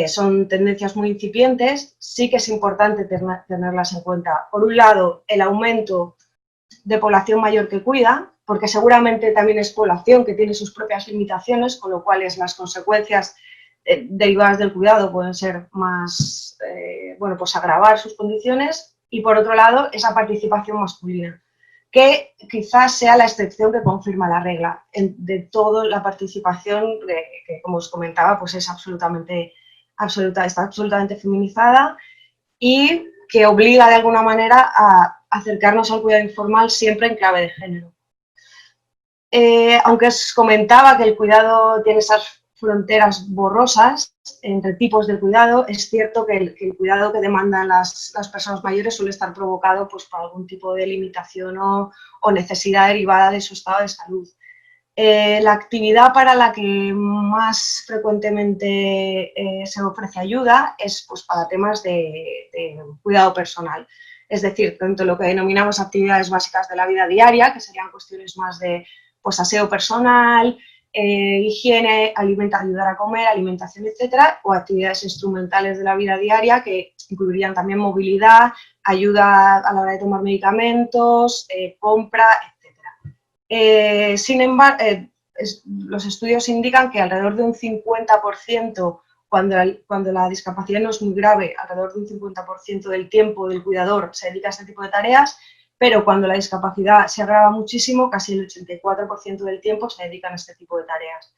Speaker 7: son tendencias muy incipientes, sí que es importante tenerlas en cuenta. Por un lado, el aumento de población mayor que cuida, porque seguramente también es población que tiene sus propias limitaciones, con lo cual las consecuencias derivadas del cuidado pueden ser más, agravar sus condiciones. Y por otro lado, esa participación masculina, que quizás sea la excepción que confirma la regla. De toda la participación, que como os comentaba, pues es está absolutamente feminizada y que obliga de alguna manera a acercarnos al cuidado informal siempre en clave de género. Aunque os comentaba que el cuidado tiene esas fronteras borrosas entre tipos de cuidado, es cierto que el cuidado que demandan las personas mayores suele estar provocado pues, por algún tipo de limitación o necesidad derivada de su estado de salud. La actividad para la que más frecuentemente se ofrece ayuda es pues, para temas de cuidado personal. Es decir, tanto lo que denominamos actividades básicas de la vida diaria, que serían cuestiones más de pues, aseo personal, higiene, ayudar a comer, alimentación, etcétera, o actividades instrumentales de la vida diaria que incluirían también movilidad, ayuda a la hora de tomar medicamentos, compra, etcétera. Sin embargo, los estudios indican que alrededor de un 50%, cuando la discapacidad no es muy grave, alrededor de un 50% del tiempo del cuidador se dedica a este tipo de tareas, pero cuando la discapacidad se agrava muchísimo, casi el 84% del tiempo se dedican a este tipo de tareas.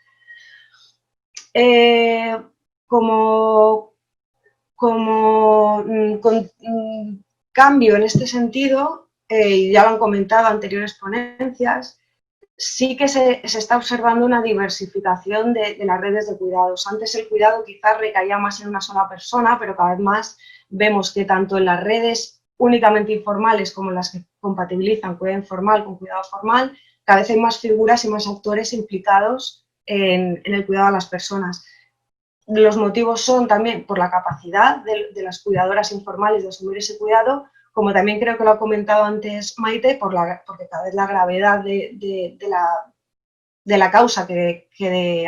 Speaker 7: Cambio en este sentido, y ya lo han comentado anteriores ponencias, sí que se está observando una diversificación de las redes de cuidados. Antes el cuidado quizás recaía más en una sola persona, pero cada vez más vemos que tanto en las redes únicamente informales como las que compatibilizan cuidado informal con cuidado formal, cada vez hay más figuras y más actores implicados en el cuidado de las personas. Los motivos son también por la capacidad de las cuidadoras informales de asumir ese cuidado, como también creo que lo ha comentado antes Maite, porque cada vez la gravedad de la causa que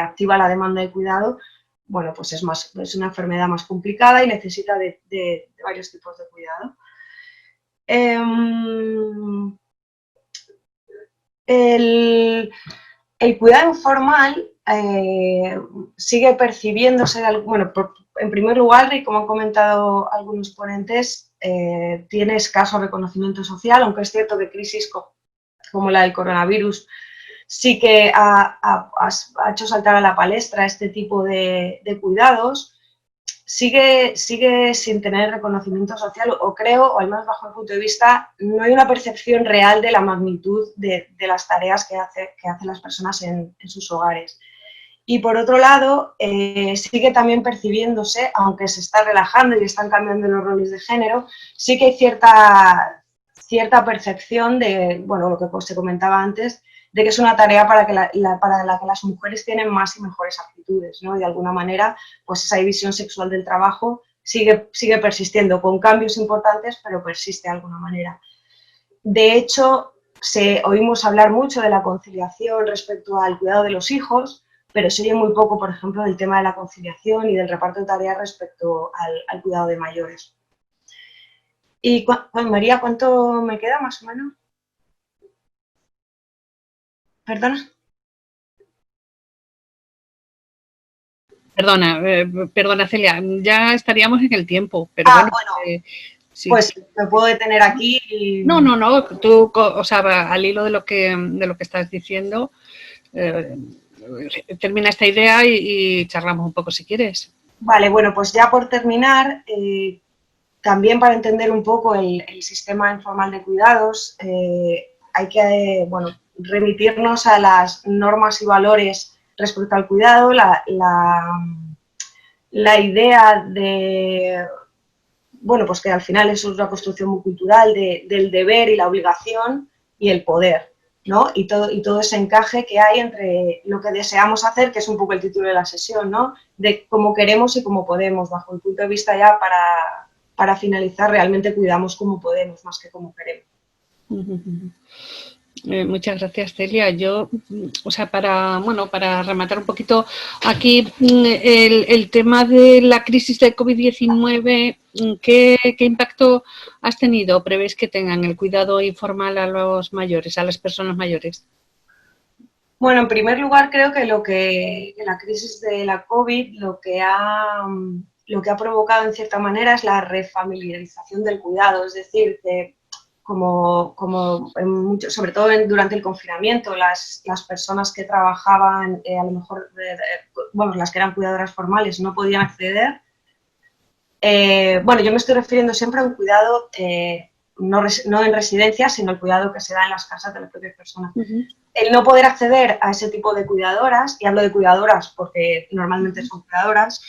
Speaker 7: activa la demanda de cuidado, bueno, pues es una enfermedad más complicada y necesita de varios tipos de cuidado. El cuidado informal sigue percibiéndose, en primer lugar, y como han comentado algunos ponentes, tiene escaso reconocimiento social, aunque es cierto que crisis como la del coronavirus sí que ha hecho saltar a la palestra este tipo de cuidados. Sigue sin tener reconocimiento social, o creo, o al menos bajo el punto de vista, no hay una percepción real de la magnitud de las tareas que hacen las personas en sus hogares. Y por otro lado, sigue también percibiéndose, aunque se está relajando y están cambiando los roles de género, sí que hay cierta percepción de, bueno, lo que se comentaba antes, de que es una tarea para la que las mujeres tienen más y mejores aptitudes, ¿no? Y de alguna manera, pues esa división sexual del trabajo sigue persistiendo, con cambios importantes, pero persiste de alguna manera. De hecho, oímos hablar mucho de la conciliación respecto al cuidado de los hijos, pero se oye muy poco, por ejemplo, del tema de la conciliación y del reparto de tareas respecto al cuidado de mayores. Y, María, ¿cuánto me queda más o menos? ¿Perdona?
Speaker 1: Perdona Celia, ya estaríamos en el tiempo, pero bueno.
Speaker 7: Sí. Pues me puedo detener aquí y...
Speaker 1: No, tú, o sea, al hilo de lo que estás diciendo, termina esta idea y charlamos un poco si quieres.
Speaker 7: Vale, bueno, pues ya por terminar, también para entender un poco el sistema informal de cuidados, hay que, remitirnos a las normas y valores respecto al cuidado, la idea de... pues que al final eso es una construcción muy cultural del deber y la obligación y el poder, ¿no? Y todo ese encaje que hay entre lo que deseamos hacer, que es un poco el título de la sesión, ¿no? De cómo queremos y cómo podemos, bajo el punto de vista ya para finalizar, realmente cuidamos cómo podemos más que cómo queremos.
Speaker 1: Muchas gracias, Celia. Yo, o sea, para rematar un poquito aquí el tema de la crisis del COVID-19, ¿qué impacto has tenido? ¿Prevés que tengan el cuidado informal a los mayores, a las personas mayores?
Speaker 7: Bueno, en primer lugar, creo que la crisis de la COVID lo que ha provocado en cierta manera es la refamiliarización del cuidado, es decir, que como sobre todo durante el confinamiento, las personas que trabajaban, a lo mejor, las que eran cuidadoras formales no podían acceder. Yo me estoy refiriendo siempre a un cuidado no en residencia, sino el cuidado que se da en las casas de las propias personas. El no poder acceder a ese tipo de cuidadoras, y hablo de cuidadoras porque normalmente son cuidadoras,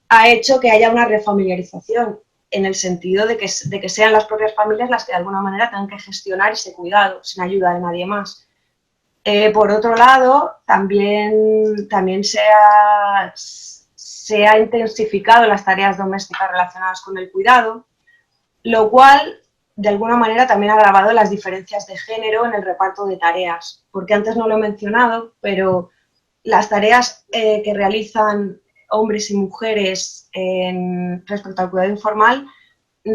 Speaker 7: ha hecho que haya una refamiliarización, en el sentido de que sean las propias familias las que de alguna manera tengan que gestionar ese cuidado sin ayuda de nadie más. Por otro lado, también se ha intensificado las tareas domésticas relacionadas con el cuidado, lo cual de alguna manera también ha agravado las diferencias de género en el reparto de tareas, porque antes no lo he mencionado, pero las tareas que realizan hombres y mujeres respecto al cuidado informal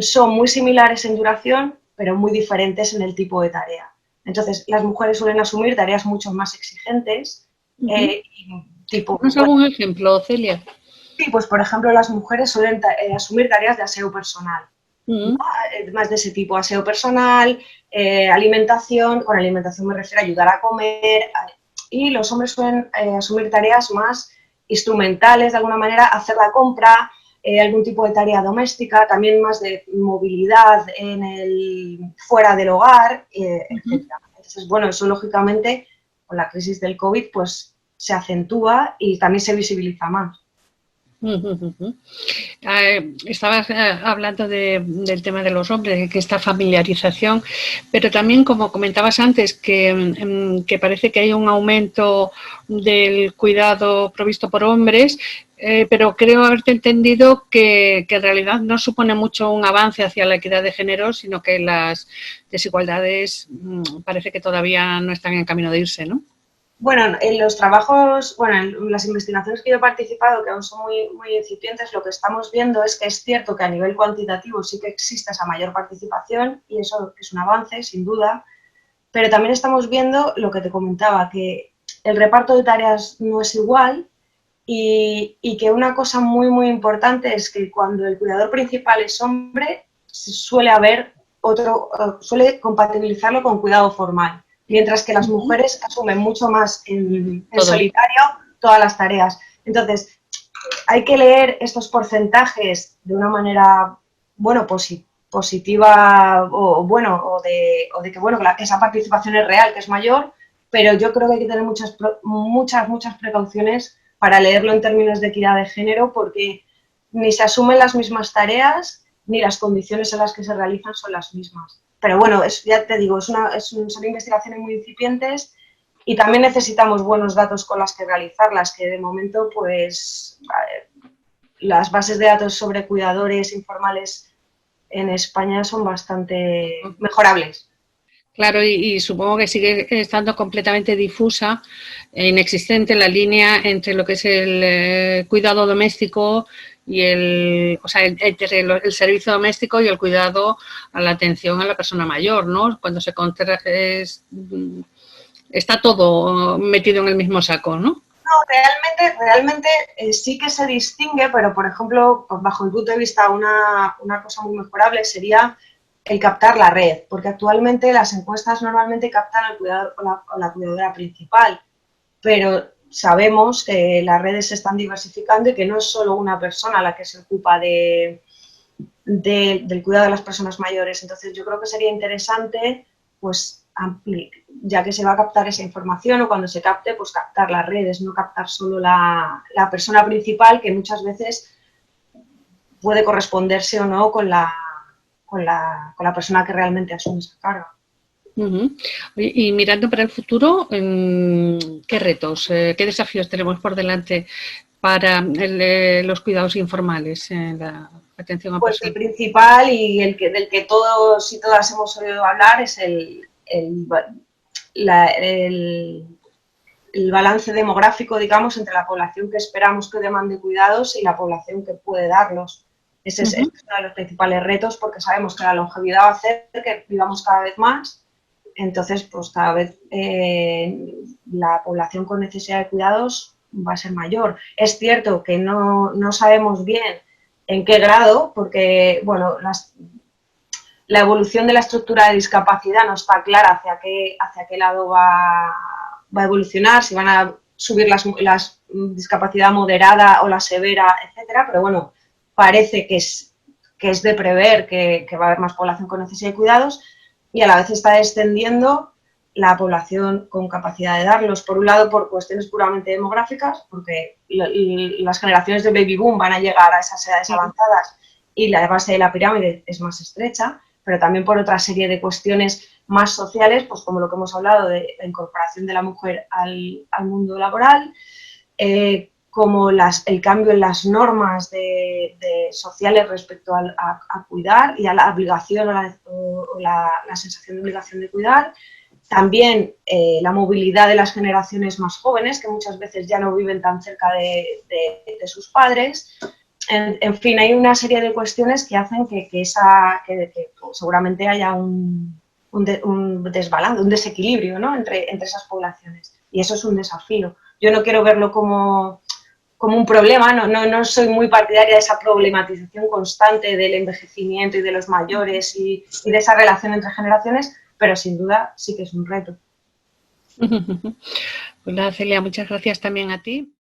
Speaker 7: son muy similares en duración, pero muy diferentes en el tipo de tarea. Entonces, las mujeres suelen asumir tareas mucho más exigentes.
Speaker 1: ¿Tienes algún ejemplo, Celia?
Speaker 7: Sí, pues por ejemplo, las mujeres suelen asumir tareas de aseo personal. Más de ese tipo, aseo personal, alimentación, con alimentación me refiero a ayudar a comer, y los hombres suelen asumir tareas más instrumentales, de alguna manera, hacer la compra, algún tipo de tarea doméstica, también más de movilidad fuera del hogar, etc. Entonces, eso lógicamente, con la crisis del COVID, pues se acentúa y también se visibiliza más.
Speaker 1: Estabas hablando del tema de los hombres, de que esta familiarización, pero también, como comentabas antes, que parece que hay un aumento del cuidado provisto por hombres, pero creo haberte entendido que en realidad no supone mucho un avance hacia la equidad de género, sino que las desigualdades parece que todavía no están en camino de irse, ¿no?
Speaker 7: Bueno, en los trabajos, en las investigaciones que yo he participado, que aún son muy, muy incipientes, lo que estamos viendo es que es cierto que a nivel cuantitativo sí que existe esa mayor participación y eso es un avance, sin duda, pero también estamos viendo lo que te comentaba, que el reparto de tareas no es igual y que una cosa muy, muy importante es que cuando el cuidador principal es hombre, suele compatibilizarlo con cuidado formal. Mientras que las mujeres asumen mucho más en solitario todas las tareas. Entonces, hay que leer estos porcentajes de una manera, positiva o de que esa participación es real, que es mayor, pero yo creo que hay que tener muchas precauciones para leerlo en términos de equidad de género, porque ni se asumen las mismas tareas, ni las condiciones en las que se realizan son las mismas. Pero ya te digo, son investigaciones muy incipientes Y también necesitamos buenos datos con las que realizarlas, que de momento, pues, las bases de datos sobre cuidadores informales en España son bastante mejorables.
Speaker 1: Claro, y supongo que sigue estando completamente difusa e inexistente la línea entre lo que es el cuidado doméstico y entre el servicio doméstico y el cuidado a la atención a la persona mayor, ¿no? Cuando está todo metido en el mismo saco, ¿no?
Speaker 7: No, realmente sí que se distingue, pero por ejemplo, bajo mi punto de vista, una cosa muy mejorable sería el captar la red, porque actualmente las encuestas normalmente captan al cuidador o la cuidadora principal, pero sabemos que las redes se están diversificando y que no es solo una persona la que se ocupa del cuidado de las personas mayores. Entonces yo creo que sería interesante, pues, ya que se va a captar esa información o cuando se capte, pues captar las redes, no captar solo la persona principal, que muchas veces puede corresponderse o no con la persona que realmente asume esa carga.
Speaker 1: Y mirando para el futuro, ¿qué retos, qué desafíos tenemos por delante para los cuidados informales, la atención a
Speaker 7: pues
Speaker 1: personas?
Speaker 7: El principal y del que todos y todas hemos oído hablar es el balance demográfico, digamos, entre la población que esperamos que demande cuidados y la población que puede darlos. Ese es uno de los principales retos, porque sabemos que la longevidad va a hacer que vivamos cada vez más. Entonces, pues cada vez la población con necesidad de cuidados va a ser mayor. Es cierto que no sabemos bien en qué grado, porque, bueno, la evolución de la estructura de discapacidad no está clara hacia qué lado va a evolucionar, si van a subir las discapacidad moderada o la severa, etcétera, pero bueno, parece que es de prever que va a haber más población con necesidad de cuidados y a la vez está descendiendo la población con capacidad de darlos, por un lado por cuestiones puramente demográficas, porque las generaciones de baby boom van a llegar a esas edades avanzadas y la base de la pirámide es más estrecha, pero también por otra serie de cuestiones más sociales, pues como lo que hemos hablado de la incorporación de la mujer al mundo laboral, como el cambio en las normas sociales respecto a cuidar y a la obligación o la sensación de obligación de cuidar. También la movilidad de las generaciones más jóvenes, que muchas veces ya no viven tan cerca de sus padres. En fin, hay una serie de cuestiones que hacen que seguramente haya un desbalance, un desequilibrio, ¿no? entre esas poblaciones. Y eso es un desafío. Yo no quiero verlo como un problema, no soy muy partidaria de esa problematización constante del envejecimiento y de los mayores y de esa relación entre generaciones, pero sin duda sí que es un reto.
Speaker 1: Pues nada, Celia, muchas gracias también a ti.